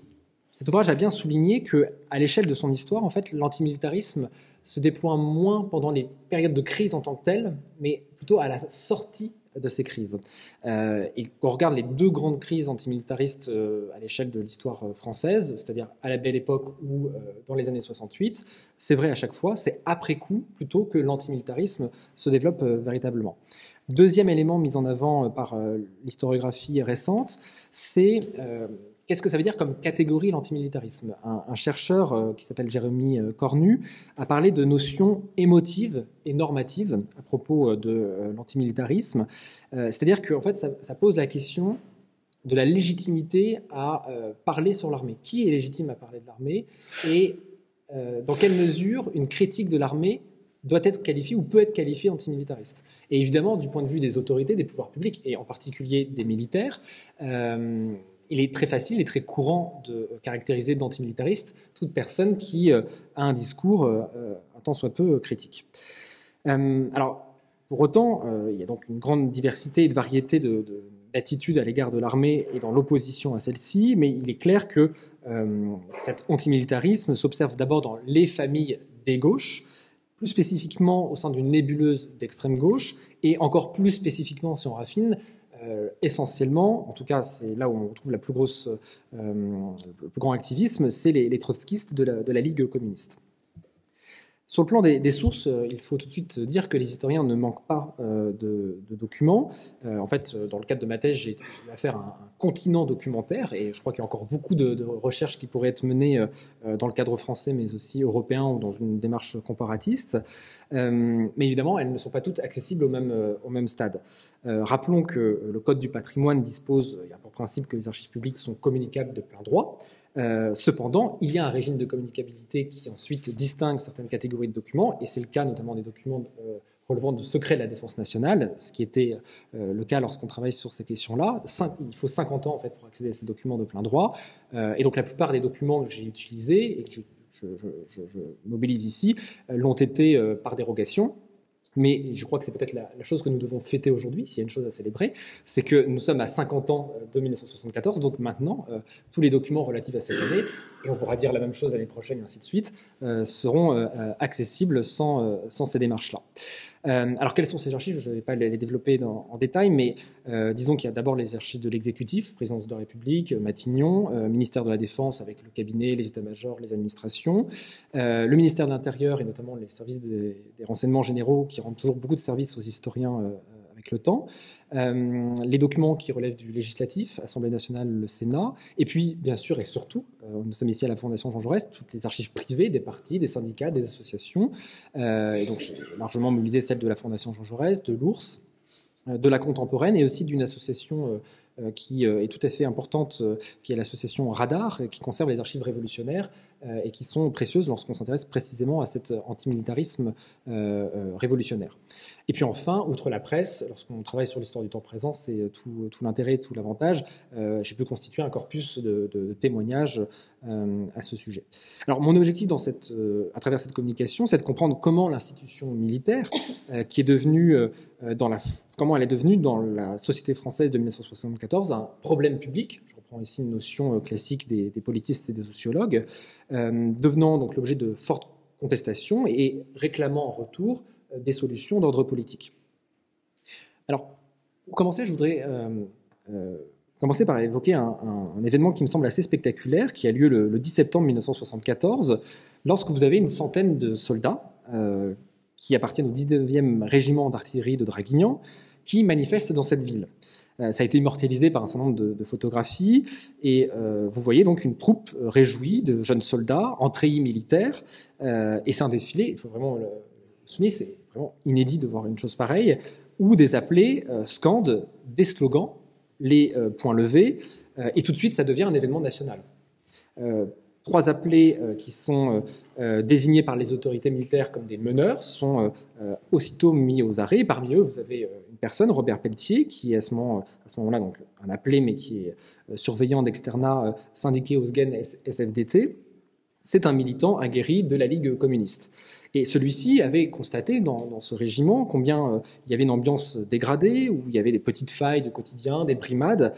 cet ouvrage a bien souligné qu'à l'échelle de son histoire, en fait, l'antimilitarisme se déploie moins pendant les périodes de crise en tant que telles, mais plutôt à la sortie de ces crises. Et quand on regarde les 2 grandes crises antimilitaristes à l'échelle de l'histoire française, c'est-à-dire à la Belle Époque ou dans les années 68, c'est vrai à chaque fois, c'est après coup plutôt que l'antimilitarisme se développe véritablement. Deuxième élément mis en avant par l'historiographie récente, c'est qu'est-ce que ça veut dire comme catégorie l'antimilitarisme ? Un chercheur qui s'appelle Jérémy Cornu a parlé de notions émotives et normatives à propos de l'antimilitarisme. C'est-à-dire qu'en fait, ça pose la question de la légitimité à parler sur l'armée. Qui est légitime à parler de l'armée ? Et dans quelle mesure une critique de l'armée doit être qualifiée ou peut être qualifiée antimilitariste. Et évidemment, du point de vue des autorités, des pouvoirs publics, et en particulier des militaires, il est très facile et très courant de caractériser d'antimilitariste toute personne qui a un discours un tant soit peu critique. Alors, pour autant, il y a donc une grande diversité et de variété d'attitudes à l'égard de l'armée et dans l'opposition à celle-ci, mais il est clair que cet antimilitarisme s'observe d'abord dans les familles des gauches, plus spécifiquement au sein d'une nébuleuse d'extrême gauche, et encore plus spécifiquement, si on raffine, essentiellement, en tout cas c'est là où on retrouve le plus grand activisme, c'est les trotskistes de la Ligue communiste. Sur le plan des sources, il faut tout de suite dire que les historiens ne manquent pas de documents. En fait, dans le cadre de ma thèse, j'ai eu affaire à un continent documentaire, et je crois qu'il y a encore beaucoup de recherches qui pourraient être menées dans le cadre français, mais aussi européen, ou dans une démarche comparatiste. Mais évidemment, elles ne sont pas toutes accessibles au même stade. Rappelons que le Code du patrimoine dispose, il y a pour principe que les archives publiques sont communicables de plein droit. Cependant, il y a un régime de communicabilité qui ensuite distingue certaines catégories de documents, et c'est le cas notamment des documents relevant du secret de la défense nationale, ce qui était le cas lorsqu'on travaille sur ces questions-là. Il faut 50 ans en fait, pour accéder à ces documents de plein droit, et donc la plupart des documents que j'ai utilisés et que je mobilise ici l'ont été par dérogation. Mais je crois que c'est peut-être la chose que nous devons fêter aujourd'hui, s'il y a une chose à célébrer, c'est que nous sommes à 50 ans de 1974, donc maintenant, tous les documents relatifs à cette année, et on pourra dire la même chose l'année prochaine et ainsi de suite, seront accessibles sans ces démarches-là. Alors, quelles sont ces archives ? Je ne vais pas les développer en détail, mais disons qu'il y a d'abord les archives de l'exécutif, présidence de la République, Matignon, ministère de la Défense avec le cabinet, les états-majors, les administrations, le ministère de l'Intérieur et notamment les services des renseignements généraux qui rendent toujours beaucoup de services aux historiens avec le temps, les documents qui relèvent du législatif, Assemblée nationale, le Sénat, et puis bien sûr et surtout, nous sommes ici à la Fondation Jean Jaurès, toutes les archives privées des partis, des syndicats, des associations, et donc j'ai largement mobilisé celles de la Fondation Jean Jaurès, de l'Ours, de la Contemporaine et aussi d'une association qui est tout à fait importante, qui est l'association Radar, qui conserve les archives révolutionnaires et qui sont précieuses lorsqu'on s'intéresse précisément à cet antimilitarisme révolutionnaire. Et puis enfin, outre la presse, lorsqu'on travaille sur l'histoire du temps présent, c'est tout l'intérêt, tout l'avantage. J'ai pu constituer un corpus de témoignages à ce sujet. Alors mon objectif à travers cette communication, c'est de comprendre comment l'institution militaire, qui est devenue, comment elle est devenue dans la société française de 1974 un problème public. Je reprends ici une notion classique des politistes et des sociologues, devenant donc l'objet de fortes contestations et réclamant en retour des solutions d'ordre politique. Alors, pour commencer, je voudrais commencer par évoquer un événement qui me semble assez spectaculaire, qui a lieu le 10 septembre 1974, lorsque vous avez une centaine de soldats qui appartiennent au 19e régiment d'artillerie de Draguignan, qui manifestent dans cette ville. Ça a été immortalisé par un certain nombre de photographies, et vous voyez donc une troupe réjouie de jeunes soldats en treillis militaires, et c'est un défilé, il faut vraiment le souligner, c'est vraiment inédit de voir une chose pareille, où des appelés scandent des slogans, les poings levés, et tout de suite ça devient un événement national. 3 appelés qui sont désignés par les autorités militaires comme des meneurs sont aussitôt mis aux arrêts. Parmi eux, vous avez une personne, Robert Pelletier, qui est à ce moment-là donc un appelé, mais qui est surveillant d'externat syndiqué au SGEN SFDT. C'est un militant aguerri de la Ligue communiste. Et celui-ci avait constaté dans ce régiment combien il y avait une ambiance dégradée, où il y avait des petites failles de quotidien, des brimades,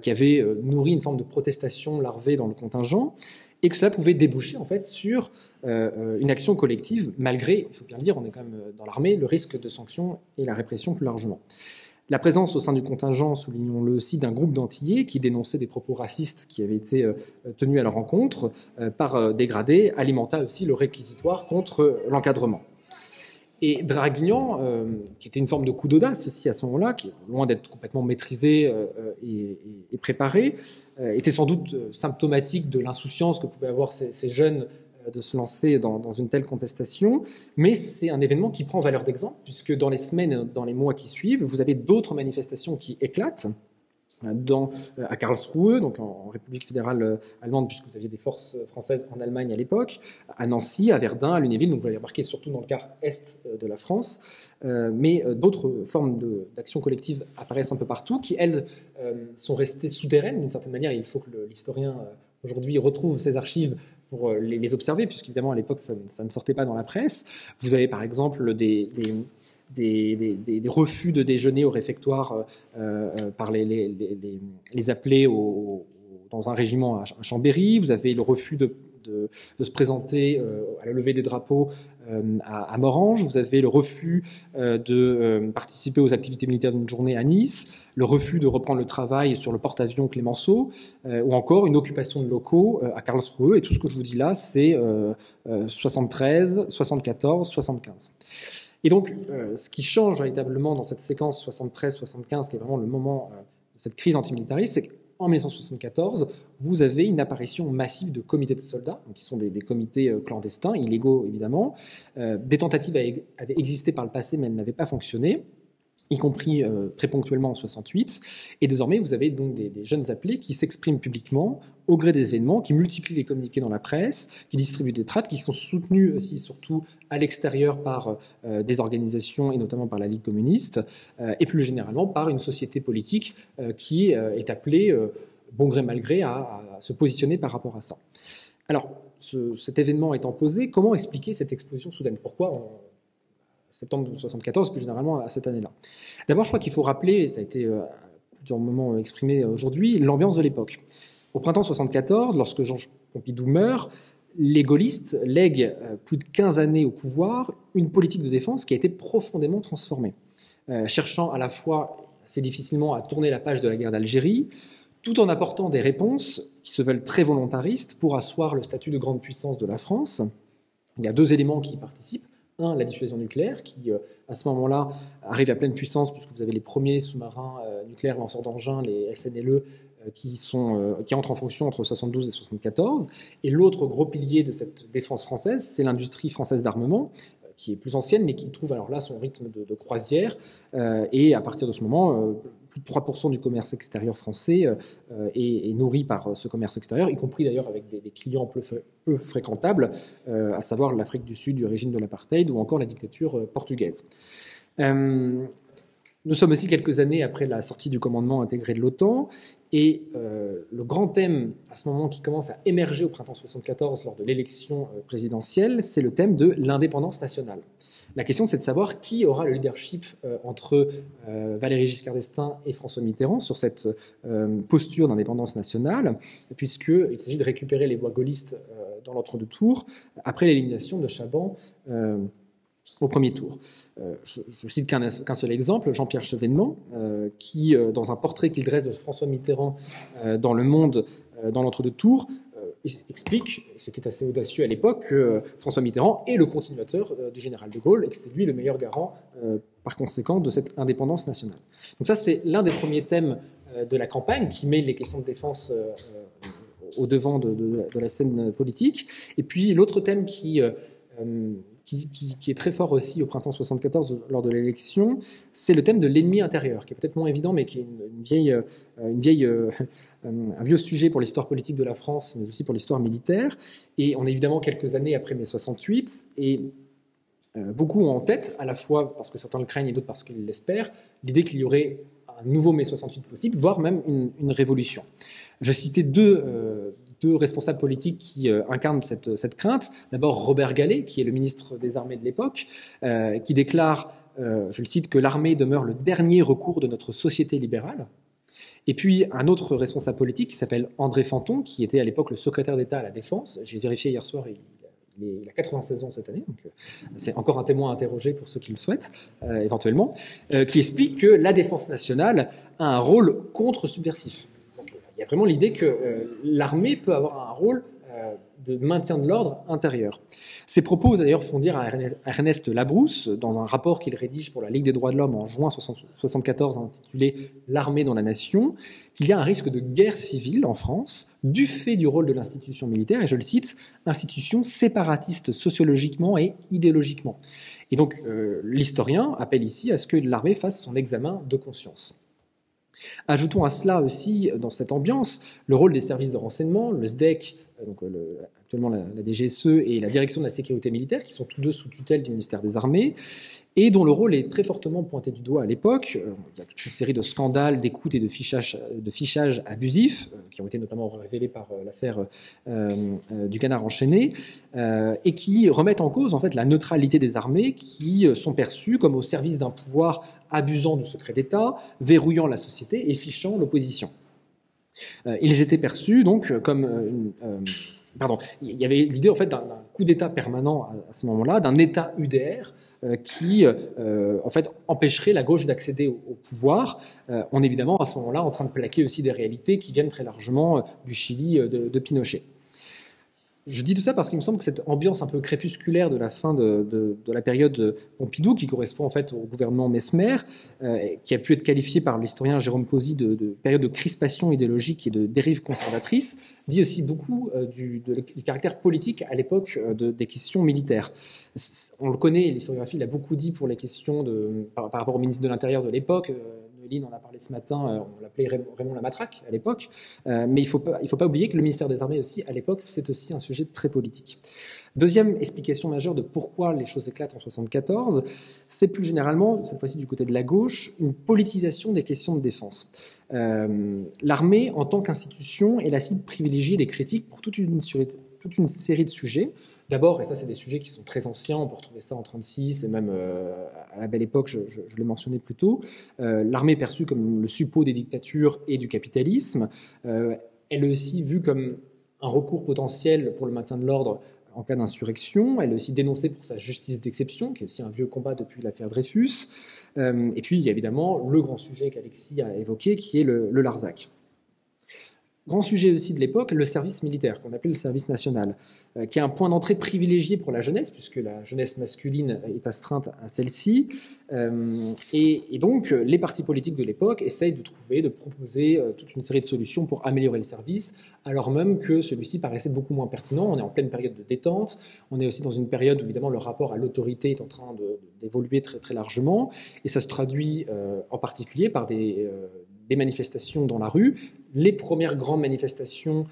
qui avaient nourri une forme de protestation larvée dans le contingent, et que cela pouvait déboucher en fait sur une action collective, malgré, il faut bien le dire, on est quand même dans l'armée, le risque de sanctions et la répression plus largement. La présence au sein du contingent, soulignons-le aussi, d'un groupe d'Antillais qui dénonçait des propos racistes qui avaient été tenus à leur encontre par dégradés, alimenta aussi le réquisitoire contre l'encadrement. Et Draguignan, qui était une forme de coup d'audace aussi à ce moment-là, qui est loin d'être complètement maîtrisé et préparé, était sans doute symptomatique de l'insouciance que pouvaient avoir ces jeunes de se lancer dans une telle contestation, mais c'est un événement qui prend valeur d'exemple, puisque dans les semaines, dans les mois qui suivent, vous avez d'autres manifestations qui éclatent à Karlsruhe, donc en République fédérale allemande, puisque vous aviez des forces françaises en Allemagne à l'époque, à Nancy, à Verdun, à Lunéville, donc vous l'avez remarqué surtout dans le quart est de la France, mais d'autres formes d'action collective apparaissent un peu partout, qui elles sont restées souterraines d'une certaine manière. Il faut que l'historien aujourd'hui retrouve ces archives pour les observer, puisqu'évidemment à l'époque ça ne sortait pas dans la presse. Vous avez par exemple des refus de déjeuner au réfectoire par les appelés dans un régiment à Chambéry. Vous avez le refus de se présenter à la levée des drapeaux à Morhange. Vous avez le refus de participer aux activités militaires d'une journée à Nice, le refus de reprendre le travail sur le porte-avions Clémenceau, ou encore une occupation de locaux à Karlsruhe. Et tout ce que je vous dis là, c'est 73, 74, 75. Et donc, ce qui change véritablement dans cette séquence 73-75, qui est vraiment le moment de cette crise antimilitariste, c'est qu'en 1974, vous avez une apparition massive de comités de soldats, donc qui sont des comités clandestins, illégaux évidemment. Des tentatives avaient existé par le passé, mais elles n'avaient pas fonctionné, y compris très ponctuellement en 68. Et désormais, vous avez donc des jeunes appelés qui s'expriment publiquement au gré des événements, qui multiplient les communiqués dans la presse, qui distribuent des tracts, qui sont soutenus aussi surtout à l'extérieur par des organisations et notamment par la Ligue communiste, et plus généralement par une société politique qui est appelée, bon gré mal gré, à se positionner par rapport à ça. Alors, cet événement étant posé, comment expliquer cette explosion soudaine ? Pourquoi septembre 1974, plus généralement à cette année-là. D'abord, je crois qu'il faut rappeler, et ça a été à plusieurs moments exprimé aujourd'hui, l'ambiance de l'époque. Au printemps 1974, lorsque Georges Pompidou meurt, les gaullistes lèguent plus de 15 années au pouvoir une politique de défense qui a été profondément transformée, cherchant à la fois assez difficilement à tourner la page de la guerre d'Algérie, tout en apportant des réponses qui se veulent très volontaristes pour asseoir le statut de grande puissance de la France. Il y a 2 éléments qui y participent. Un, la dissuasion nucléaire, qui à ce moment-là arrive à pleine puissance, puisque vous avez les premiers sous-marins nucléaires lanceurs d'engins, les SNLE, qui entrent en fonction entre 72 et 74. Et l'autre gros pilier de cette défense française, c'est l'industrie française d'armement, qui est plus ancienne, mais qui trouve alors là son rythme de croisière. Et à partir de ce moment, plus de 3% du commerce extérieur français est nourri par ce commerce extérieur, y compris d'ailleurs avec des clients peu fréquentables, à savoir l'Afrique du Sud du régime de l'apartheid ou encore la dictature portugaise. Nous sommes aussi quelques années après la sortie du commandement intégré de l'OTAN, et le grand thème à ce moment qui commence à émerger au printemps 1974 lors de l'élection présidentielle, c'est le thème de l'indépendance nationale. La question, c'est de savoir qui aura le leadership entre Valéry Giscard d'Estaing et François Mitterrand sur cette posture d'indépendance nationale, puisqu'il s'agit de récupérer les voix gaullistes dans l'entre-deux tours, après l'élimination de Chaban au premier tour. Je cite qu'un seul exemple, Jean-Pierre Chevènement, qui, dans un portrait qu'il dresse de François Mitterrand dans Le Monde, dans l'entre-deux tours, explique, c'était assez audacieux à l'époque, que François Mitterrand est le continuateur du général de Gaulle et que c'est lui le meilleur garant, par conséquent, de cette indépendance nationale. Donc ça, c'est l'un des premiers thèmes de la campagne qui met les questions de défense au devant de la scène politique. Et puis l'autre thème qui est très fort aussi au printemps 1974 lors de l'élection, c'est le thème de l'ennemi intérieur, qui est peut-être moins évident, mais qui est un vieux sujet pour l'histoire politique de la France, mais aussi pour l'histoire militaire. Et on est évidemment quelques années après mai 68, et beaucoup ont en tête, à la fois parce que certains le craignent et d'autres parce qu'ils l'espèrent, l'idée qu'il y aurait un nouveau mai 68 possible, voire même une révolution. Je citais deux responsables politiques qui incarnent cette crainte. D'abord Robert Gallet, qui est le ministre des Armées de l'époque, qui déclare, je le cite, que l'armée demeure le dernier recours de notre société libérale. Et puis un autre responsable politique qui s'appelle André Fanton, qui était à l'époque le secrétaire d'État à la Défense. J'ai vérifié hier soir, il a 96 ans cette année, donc c'est encore un témoin interrogé pour ceux qui le souhaitent, éventuellement, qui explique que la défense nationale a un rôle contre-subversif. Il y a vraiment l'idée que l'armée peut avoir un rôle de maintien de l'ordre intérieur. Ces propos, d'ailleurs, font dire à Ernest Labrousse, dans un rapport qu'il rédige pour la Ligue des droits de l'homme en juin 1974, intitulé « L'armée dans la nation », qu'il y a un risque de guerre civile en France, du fait du rôle de l'institution militaire, et je le cite, « institution séparatiste sociologiquement et idéologiquement ». Et donc, l'historien appelle ici à ce que l'armée fasse son examen de conscience. Ajoutons à cela aussi, dans cette ambiance, le rôle des services de renseignement, le SDEC, donc actuellement la DGSE, et la Direction de la sécurité militaire, qui sont tous deux sous tutelle du ministère des Armées, et dont le rôle est très fortement pointé du doigt à l'époque. Il y a toute une série de scandales, d'écoutes et de fichage abusifs, qui ont été notamment révélés par l'affaire du canard enchaîné, et qui remettent en cause en fait la neutralité des armées, qui sont perçues comme au service d'un pouvoir abusant du secret d'État, verrouillant la société et fichant l'opposition. Ils étaient perçus donc comme il y avait l'idée en fait d'un coup d'État permanent à ce moment-là, d'un État UDR qui en fait empêcherait la gauche d'accéder au pouvoir. On est évidemment à ce moment-là en train de plaquer aussi des réalités qui viennent très largement du Chili de Pinochet. Je dis tout ça parce qu'il me semble que cette ambiance un peu crépusculaire de la fin de la période Pompidou, qui correspond en fait au gouvernement Messmer, qui a pu être qualifié par l'historien Jérôme Posy de période de crispation idéologique et de dérive conservatrice, dit aussi beaucoup du caractère politique à l'époque des questions militaires. On le connaît, l'historiographie l'a beaucoup dit pour les questions par rapport au ministre de l'Intérieur de l'époque. Noéline en a parlé ce matin, on l'appelait Raymond Lamatraque à l'époque, mais il faut pas oublier que le ministère des Armées aussi, à l'époque, c'est aussi un sujet très politique. Deuxième explication majeure de pourquoi les choses éclatent en 1974, c'est plus généralement, cette fois-ci du côté de la gauche, une politisation des questions de défense. L'armée, en tant qu'institution, est la cible privilégiée des critiques pour toute une série de sujets. D'abord, et ça c'est des sujets qui sont très anciens, on peut retrouver ça en 1936 et même à la belle époque, je l'ai mentionné plus tôt, l'armée est perçue comme le suppôt des dictatures et du capitalisme. Elle est aussi vue comme un recours potentiel pour le maintien de l'ordre en cas d'insurrection. Elle est aussi dénoncée pour sa justice d'exception, qui est aussi un vieux combat depuis l'affaire Dreyfus. Et puis il y a évidemment le grand sujet qu'Alexis a évoqué, qui est le Larzac. grand sujet aussi de l'époque, le service militaire, qu'on appelait le service national, qui est un point d'entrée privilégié pour la jeunesse, puisque la jeunesse masculine est astreinte à celle-ci. Et donc, les partis politiques de l'époque essayent de proposer toute une série de solutions pour améliorer le service, alors même que celui-ci paraissait beaucoup moins pertinent. On est en pleine période de détente, on est aussi dans une période où, évidemment, le rapport à l'autorité est en train d'évoluer très, très largement, et ça se traduit en particulier par des manifestations dans la rue. Les premières grandes manifestations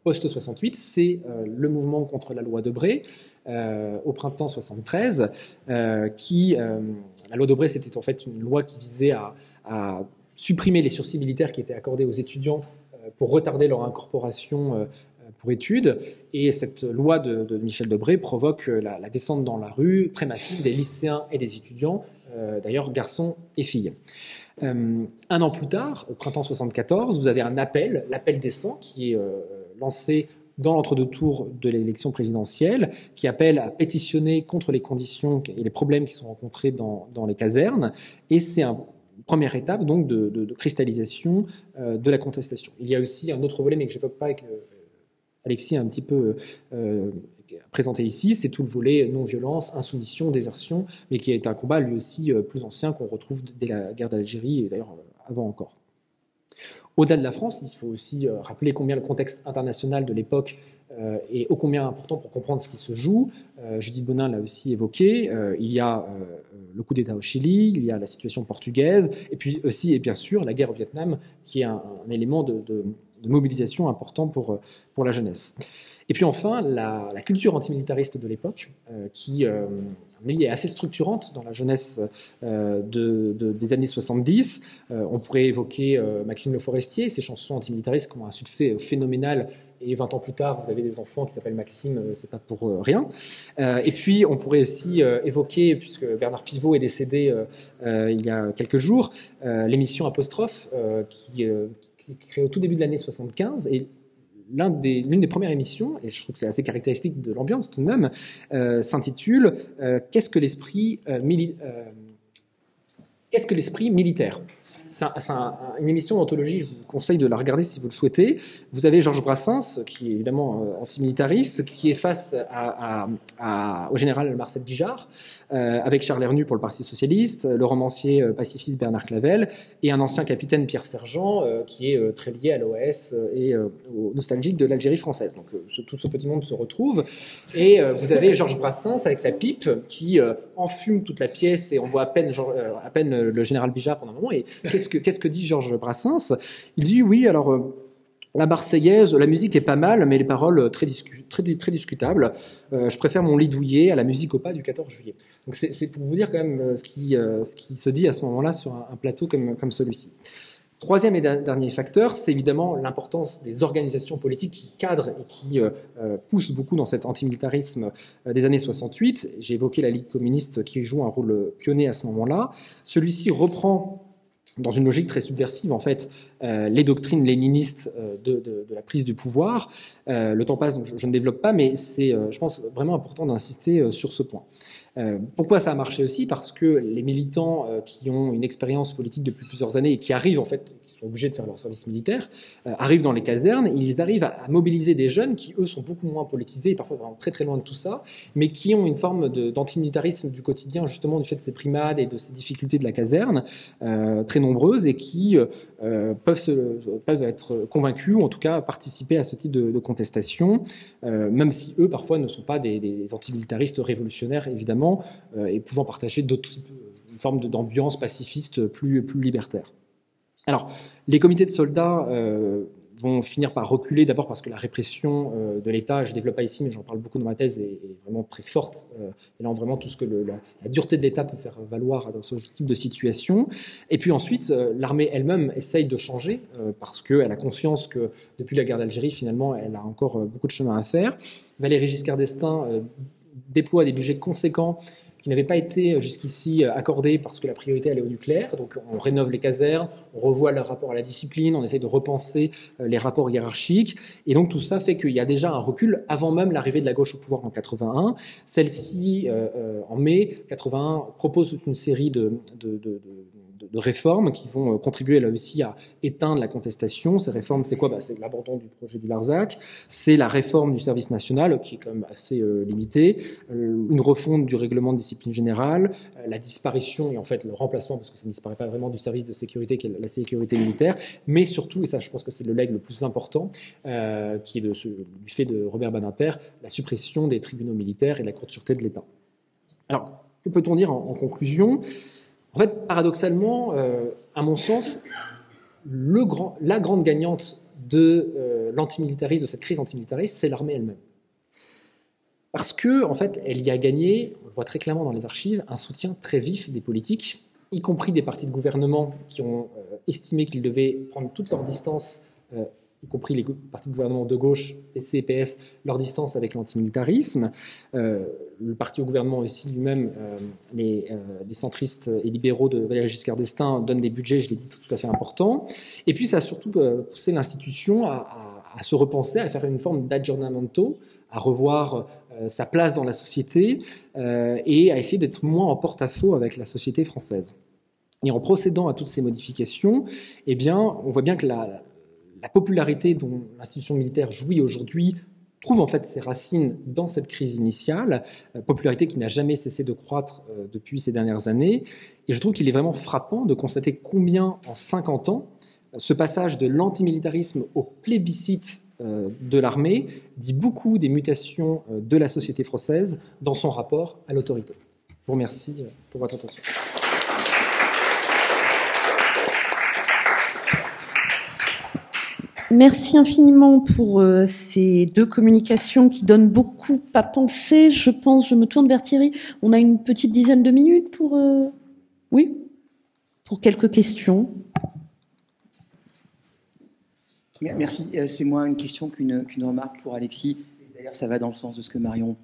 post-68, c'est le mouvement contre la loi Debré au printemps 73, la loi Debré, c'était en fait une loi qui visait à supprimer les sursis militaires qui étaient accordés aux étudiants pour retarder leur incorporation pour études. Et cette loi de Michel Debré provoque la descente dans la rue très massive des lycéens et des étudiants, d'ailleurs garçons et filles. Un an plus tard, au printemps 74, vous avez l'appel des 100, qui est lancé dans l'entre-deux tours de l'élection présidentielle, qui appelle à pétitionner contre les conditions et les problèmes qui sont rencontrés dans les casernes. Et c'est une première étape donc de cristallisation de la contestation. Il y a aussi un autre volet, mais que je n'évoque pas, et que Alexis a un petit peu présenté ici, c'est tout le volet non-violence, insoumission, désertion, mais qui est un combat lui aussi plus ancien qu'on retrouve dès la guerre d'Algérie et d'ailleurs avant encore. Au-delà de la France, il faut aussi rappeler combien le contexte international de l'époque est ô combien important pour comprendre ce qui se joue. Judith Bonin l'a aussi évoqué. Il y a le coup d'État au Chili, il y a la situation portugaise, et puis aussi, et bien sûr, la guerre au Vietnam, qui est un élément de mobilisation important pour la jeunesse. Et puis enfin, la culture antimilitariste de l'époque, qui est assez structurante dans la jeunesse des années 70. On pourrait évoquer Maxime Le Forestier, ses chansons antimilitaristes qui ont un succès phénoménal, et 20 ans plus tard, vous avez des enfants qui s'appellent Maxime, c'est pas pour rien. Et puis, on pourrait aussi évoquer, puisque Bernard Pivot est décédé il y a quelques jours, l'émission Apostrophe, qui est créée au tout début de l'année 75, et l'une des premières émissions, et je trouve que c'est assez caractéristique de l'ambiance tout de même, s'intitule « Qu'est-ce que l'esprit militaire ?» C'est une émission d'anthologie, je vous conseille de la regarder si vous le souhaitez. Vous avez Georges Brassens, qui est évidemment antimilitariste, qui est face au général Marcel Bijard, avec Charles Hernu pour le Parti socialiste, le romancier pacifiste Bernard Clavel, et un ancien capitaine Pierre Sergent, qui est très lié à l'OAS et aux nostalgiques de l'Algérie française. Donc tout ce petit monde se retrouve. Et vous avez Georges Brassens avec sa pipe, qui enfume toute la pièce, et on voit à peine le général Bijard pendant un moment. Et qu'est-ce que dit Georges Brassens ? Il dit oui, alors la Marseillaise, la musique est pas mal, mais les paroles très discutables. Je préfère mon lit douillet à la musique au pas du 14 juillet. Donc c'est pour vous dire quand même ce qui se dit à ce moment-là sur un plateau comme celui-ci. Troisième et dernier facteur, c'est évidemment l'importance des organisations politiques qui cadrent et qui poussent beaucoup dans cet antimilitarisme des années 68. J'ai évoqué la Ligue communiste qui joue un rôle pionnier à ce moment-là. Celui-ci reprend, dans une logique très subversive, en fait, les doctrines léninistes de la prise du pouvoir. Le temps passe, donc je ne développe pas, mais c'est, je pense, vraiment important d'insister sur ce point. Pourquoi ça a marché aussi ? Parce que les militants qui ont une expérience politique depuis plusieurs années et qui arrivent, en fait, qui sont obligés de faire leur service militaire, arrivent dans les casernes, ils arrivent à mobiliser des jeunes qui, eux, sont beaucoup moins politisés, et parfois vraiment très très loin de tout ça, mais qui ont une forme d'antimilitarisme du quotidien, justement, du fait de ces primades et de ces difficultés de la caserne, très nombreuses, et qui peuvent être convaincus, ou en tout cas participer à ce type de contestation, même si eux, parfois, ne sont pas des antimilitaristes révolutionnaires, évidemment, et pouvant partager une forme d'ambiance pacifiste plus libertaire. Alors, les comités de soldats vont finir par reculer, d'abord parce que la répression de l'État, je ne développe pas ici, mais j'en parle beaucoup dans ma thèse, est vraiment très forte, et là, vraiment tout ce que la dureté de l'État peut faire valoir dans ce type de situation. Et puis ensuite, l'armée elle-même essaye de changer, parce qu'elle a conscience que depuis la guerre d'Algérie, finalement, elle a encore beaucoup de chemin à faire. Valéry Giscard d'Estaing déploie des budgets conséquents qui n'avaient pas été jusqu'ici accordées parce que la priorité allait au nucléaire. Donc on rénove les casernes, on revoit le rapport à la discipline, on essaie de repenser les rapports hiérarchiques. Et donc tout ça fait qu'il y a déjà un recul avant même l'arrivée de la gauche au pouvoir en 81. Celle-ci, en mai 81, propose toute une série de réformes qui vont contribuer là aussi à éteindre la contestation. Ces réformes, c'est quoi ? C'est l'abandon du projet du Larzac, c'est la réforme du service national, qui est quand même assez limitée, une refonte du règlement de discipline générale, la disparition et en fait le remplacement, parce que ça ne disparaît pas vraiment, du service de sécurité qui est la sécurité militaire, mais surtout, et ça je pense que c'est le legs le plus important, qui est du fait de Robert Badinter, la suppression des tribunaux militaires et de la Cour de sûreté de l'État. Alors, que peut-on dire en conclusion ? En fait, paradoxalement, à mon sens, la grande gagnante de l'antimilitarisme, de cette crise antimilitariste, c'est l'armée elle-même. Parce que, en fait, elle y a gagné, on le voit très clairement dans les archives, un soutien très vif des politiques, y compris des partis de gouvernement qui ont estimé qu'ils devaient prendre toute leur distance, y compris les partis de gouvernement de gauche, PC et PS, leur distance avec l'antimilitarisme. Le parti au gouvernement aussi lui-même, les centristes et libéraux de Valéry Giscard d'Estaing donnent des budgets, je l'ai dit, tout à fait importants. Et puis ça a surtout poussé l'institution à se repenser, à faire une forme d'aggiornamento, à revoir sa place dans la société et à essayer d'être moins en porte-à-faux avec la société française. Et en procédant à toutes ces modifications, eh bien, on voit bien que la popularité dont l'institution militaire jouit aujourd'hui trouve en fait ses racines dans cette crise initiale, popularité qui n'a jamais cessé de croître depuis ces dernières années. Et je trouve qu'il est vraiment frappant de constater combien, en 50 ans, ce passage de l'antimilitarisme au plébiscite de l'armée dit beaucoup des mutations de la société française dans son rapport à l'autorité. Je vous remercie pour votre attention. Merci infiniment pour ces deux communications qui donnent beaucoup à penser. Je me tourne vers Thierry. On a une petite dizaine de minutes pour... Oui ? Pour quelques questions. Merci. C'est moins une question qu'une remarque pour Alexis. D'ailleurs, ça va dans le sens de ce que Marion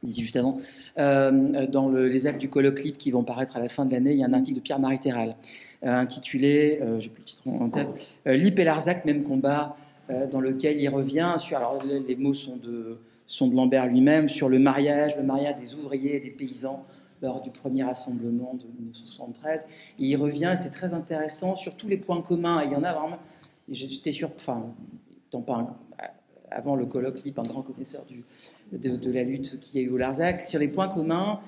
disait juste avant. Dans les actes du colloque LIP qui vont paraître à la fin de l'année, il y a un article de Pierre-Marie Terral intitulé, j'ai plus le titre en tête, LIP et Larzac, même combat, dans lequel il revient sur, alors les mots sont de Lambert lui-même, sur le mariage des ouvriers et des paysans lors du premier rassemblement de 1973. Et il revient, et c'est très intéressant, sur tous les points communs. Et il y en a vraiment, j'étais sûr, enfin, avant le colloque LIP, un grand connaisseur de la lutte qu'il y a eu au Larzac, sur les points communs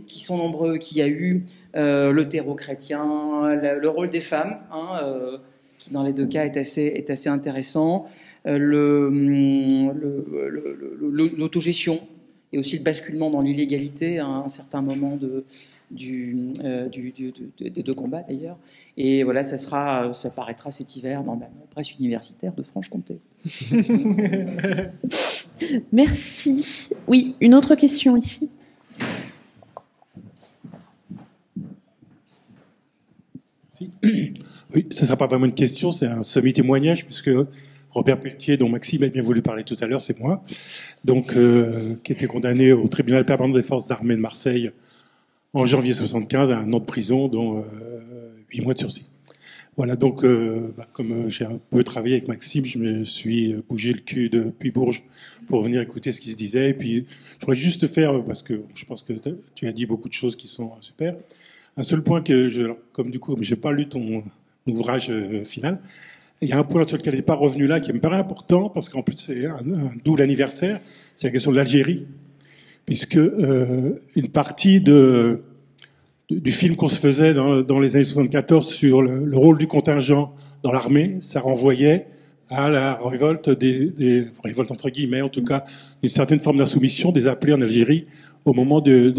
qui sont nombreux, qu'il y a eu le terreau chrétien, le rôle des femmes, qui dans les deux cas est assez intéressant, l'autogestion et aussi le basculement dans l'illégalité à un certain moment des deux combats d'ailleurs. Et voilà, ça paraîtra cet hiver dans la presse universitaire de Franche-Comté. Merci. Oui, une autre question ici. Oui, ça ne sera pas vraiment une question, c'est un semi-témoignage, puisque Robert Pelletier, dont Maxime a bien voulu parler tout à l'heure, c'est moi, donc, qui était condamné au tribunal permanent des forces armées de Marseille en janvier 1975 à un an de prison, dont 8 mois de sursis. Voilà, donc, comme j'ai un peu travaillé avec Maxime, je me suis bougé le cul depuis Bourges pour venir écouter ce qui se disait. Et puis, je voudrais juste faire, parce que je pense que tu as dit beaucoup de choses qui sont super. Un seul point comme j'ai pas lu ton ouvrage final, il y a un point sur lequel il n'est pas revenu là, qui me paraît important, parce qu'en plus, c'est d'où l'anniversaire, c'est la question de l'Algérie. Puisque une partie du film qu'on se faisait dans les années 74 sur le rôle du contingent dans l'armée, ça renvoyait à la révolte révolte entre guillemets, en tout cas, une certaine forme d'insoumission des appelés en Algérie au moment des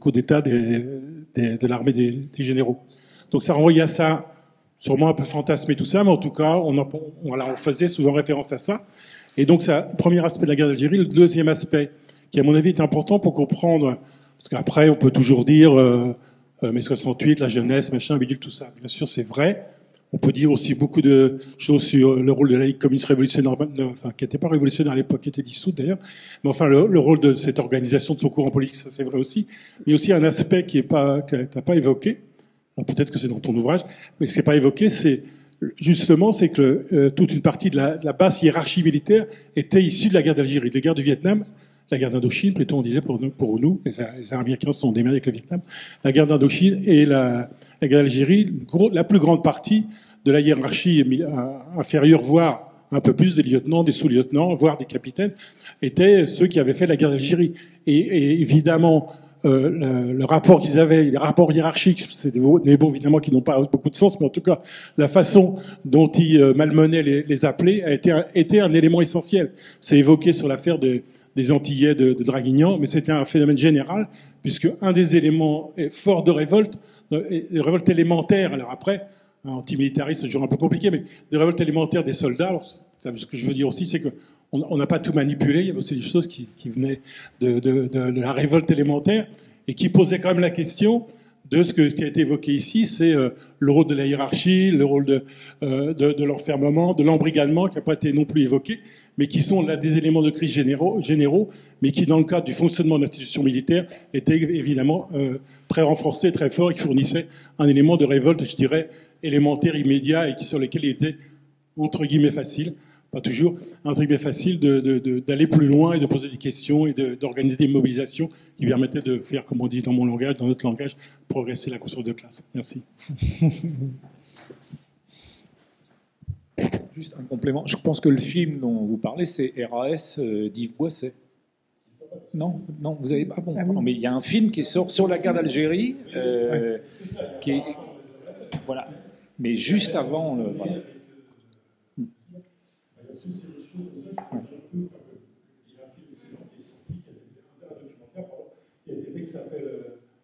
coups d'État de l'armée des généraux. Donc ça renvoyait à ça, sûrement un peu fantasmé tout ça, mais en tout cas, on faisait souvent référence à ça. Et donc, c'est le premier aspect de la guerre d'Algérie. Le deuxième aspect, qui à mon avis est important pour comprendre, parce qu'après, on peut toujours dire mai 68, la jeunesse, machin, bidule, tout ça. Bien sûr, c'est vrai. On peut dire aussi beaucoup de choses sur le rôle de la Ligue communiste révolutionnaire, enfin, qui n'était pas révolutionnaire à l'époque, qui était dissoute d'ailleurs. Mais enfin, le rôle de cette organisation, de son courant politique, ça c'est vrai aussi. Mais aussi un aspect que tu n'as pas évoqué. Alors, peut-être que c'est dans ton ouvrage, mais ce qui n'est pas évoqué, c'est justement, c'est que toute une partie de la basse hiérarchie militaire était issue de la guerre d'Algérie, de la guerre du Vietnam, la guerre d'Indochine, plutôt on disait pour nous, les Américains se sont démerdés avec le Vietnam, la guerre d'Indochine et la guerre d'Algérie, la plus grande partie de la hiérarchie inférieure, voire un peu plus des lieutenants, des sous-lieutenants, voire des capitaines, étaient ceux qui avaient fait la guerre d'Algérie. Et évidemment, le rapport qu'ils avaient, les rapports hiérarchiques, c'est des mots évidemment qui n'ont pas beaucoup de sens, mais en tout cas, la façon dont ils malmenaient les appelés a été un élément essentiel. C'est évoqué sur l'affaire des Antillais de Draguignan, mais c'était un phénomène général, puisque un des éléments forts de révolte, de révolte élémentaire, alors après, antimilitariste, c'est toujours un peu compliqué, mais de révolte élémentaire des soldats, alors, ce que je veux dire aussi, c'est que on n'a pas tout manipulé, il y avait aussi des choses qui venaient de la révolte élémentaire et qui posaient quand même la question de ce qui a été évoqué ici, c'est le rôle de la hiérarchie, le rôle de l'enfermement, de l'embrigadement, qui n'a pas été non plus évoqué, mais qui sont là des éléments de crise généraux, mais qui, dans le cadre du fonctionnement de l'institution militaire, étaient évidemment très renforcés, très forts, et qui fournissaient un élément de révolte, je dirais, élémentaire, immédiat, et sur lesquels il était, entre guillemets, facile, pas toujours, entre guillemets, facile d'aller plus loin et de poser des questions et d'organiser des mobilisations qui permettaient de faire, comme on dit dans mon langage, dans notre langage, progresser la conscience de classe. Merci. Juste un complément. Je pense que le film dont vous parlez, c'est RAS d'Yves Boisset. Non, vous avez pas bon. Non, mais il y a un film qui est sur la guerre d'Algérie, qui est voilà. Mais juste avant, voilà. C'est des choses comme ça il y a un film excellent qui est sorti, un documentaire qui a été fait, qui s'appelle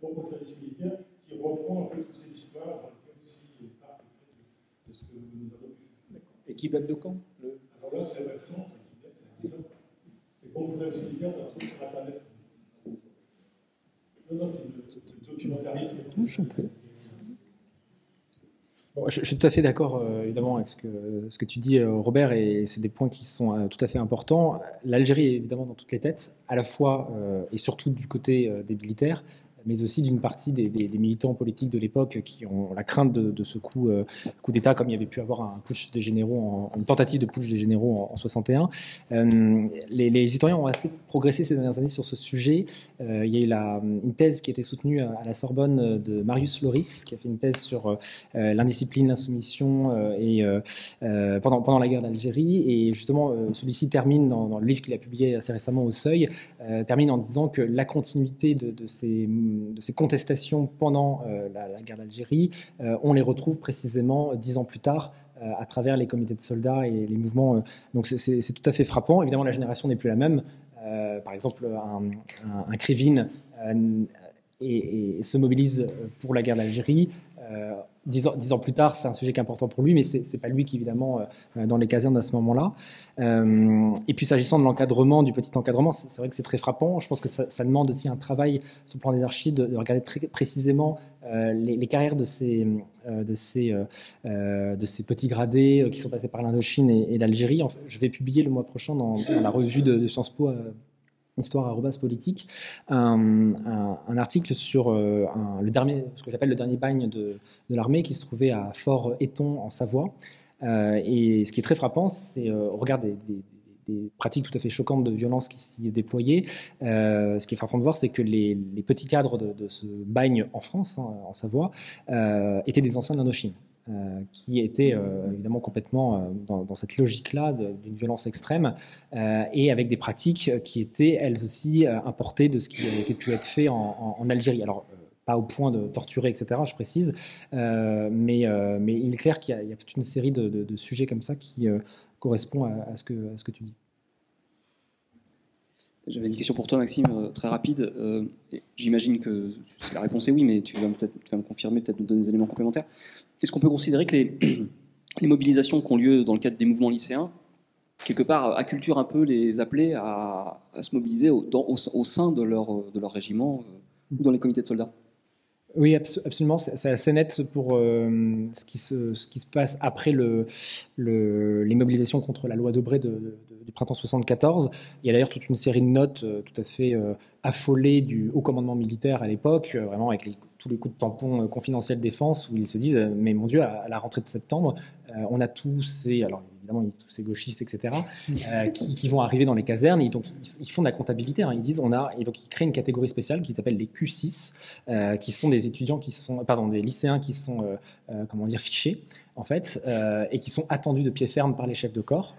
Bon service militaire, qui reprend un peu toutes ces histoires dans lesquelles aussi il part de ce que nous avons pu faire. Et qui date de quand Alors là, c'est récent, c'est 10 ans. C'est Bon service militaire, ça se trouve sur Internet. Non, c'est le documentaire. Bon, je suis tout à fait d'accord, évidemment, avec ce que tu dis, Robert, et c'est des points qui sont tout à fait importants. L'Algérie est évidemment dans toutes les têtes, à la fois et surtout du côté des militaires, mais aussi d'une partie des militants politiques de l'époque qui ont la crainte de ce coup d'État, comme il y avait pu avoir un putsch des généraux, une tentative de putsch des généraux en 61. Les historiens ont assez progressé ces dernières années sur ce sujet. Il y a eu une thèse qui a été soutenue à la Sorbonne de Marius Loris, qui a fait une thèse sur l'indiscipline, l'insoumission pendant la guerre d'Algérie. Et justement, celui-ci termine dans le livre qu'il a publié assez récemment au Seuil, termine en disant que la continuité de ces contestations pendant la guerre d'Algérie, on les retrouve précisément 10 ans plus tard à travers les comités de soldats et les mouvements. Donc c'est tout à fait frappant. Évidemment, la génération n'est plus la même. Par exemple, un Krivine et se mobilise pour la guerre d'Algérie. 10 ans plus tard, c'est un sujet qui est important pour lui, mais c'est pas lui qui, évidemment, dans les casernes à ce moment-là. Et puis, s'agissant de l'encadrement, du petit encadrement, c'est vrai que c'est très frappant. Je pense que ça demande aussi un travail sur le plan des archives, de regarder très précisément les carrières de ces petits gradés qui sont passés par l'Indochine et l'Algérie. Je vais publier le mois prochain dans la revue de Sciences Po, Histoire @politique, un article sur ce que j'appelle le dernier bagne de l'armée qui se trouvait à Fort-Eton en Savoie. Et ce qui est très frappant, c'est au regard des pratiques tout à fait choquantes de violence qui s'y déployaient. Ce qui est frappant de voir, c'est que les petits cadres de ce bagne en France, en Savoie, étaient des anciens de l'Indochine. Qui étaient évidemment complètement dans cette logique-là d'une violence extrême et avec des pratiques qui étaient elles aussi importées de ce qui avait pu être fait en Algérie. Alors, pas au point de torturer, etc., je précise, mais il est clair qu'il y a toute une série de sujets comme ça qui correspondent à ce que tu dis. J'avais une question pour toi, Maxime, très rapide. J'imagine que la réponse est oui, mais tu vas me confirmer, peut-être nous donner des éléments complémentaires. Est-ce qu'on peut considérer que les mobilisations qui ont lieu dans le cadre des mouvements lycéens, quelque part, acculturent un peu les appelés à se mobiliser au sein de leur régiment ou dans les comités de soldats ? Oui, absolument. C'est assez net pour ce qui se passe après les mobilisations contre la loi Debré du printemps 74. Il y a d'ailleurs toute une série de notes tout à fait affolées du haut commandement militaire à l'époque, vraiment avec tous les coups de tampon confidentiels de défense, où ils se disent mais mon Dieu, à la rentrée de septembre, on a tous alors évidemment tous ces gauchistes, etc., qui vont arriver dans les casernes, et donc ils font de la comptabilité, hein. Ils disent et donc ils créent une catégorie spéciale qui s'appelle les Q6, qui sont des étudiants des lycéens qui sont fichés en fait, et qui sont attendus de pied ferme par les chefs de corps,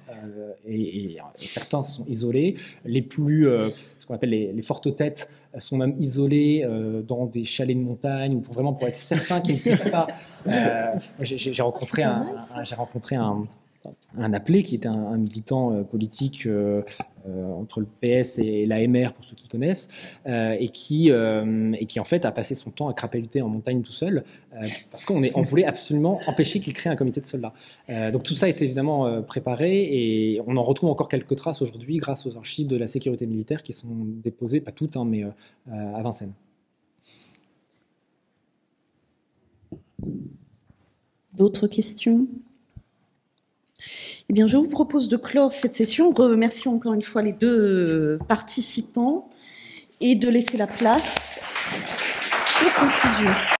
et certains sont isolés, ce qu'on appelle les fortes têtes sont même isolés dans des chalets de montagne, ou pour être certain qu'ils ne puissent pas. J'ai rencontré un appelé qui était un militant politique entre le PS et l'AMR, pour ceux qui connaissent, et qui en fait a passé son temps à crapahuter en montagne tout seul, parce qu'on voulait absolument empêcher qu'il crée un comité de soldats. Donc tout ça est évidemment préparé, et on en retrouve encore quelques traces aujourd'hui grâce aux archives de la sécurité militaire qui sont déposées, pas toutes, hein, mais à Vincennes. D'autres questions ? Eh bien, je vous propose de clore cette session. Remercions encore une fois les deux participants et de laisser la place aux conclusions.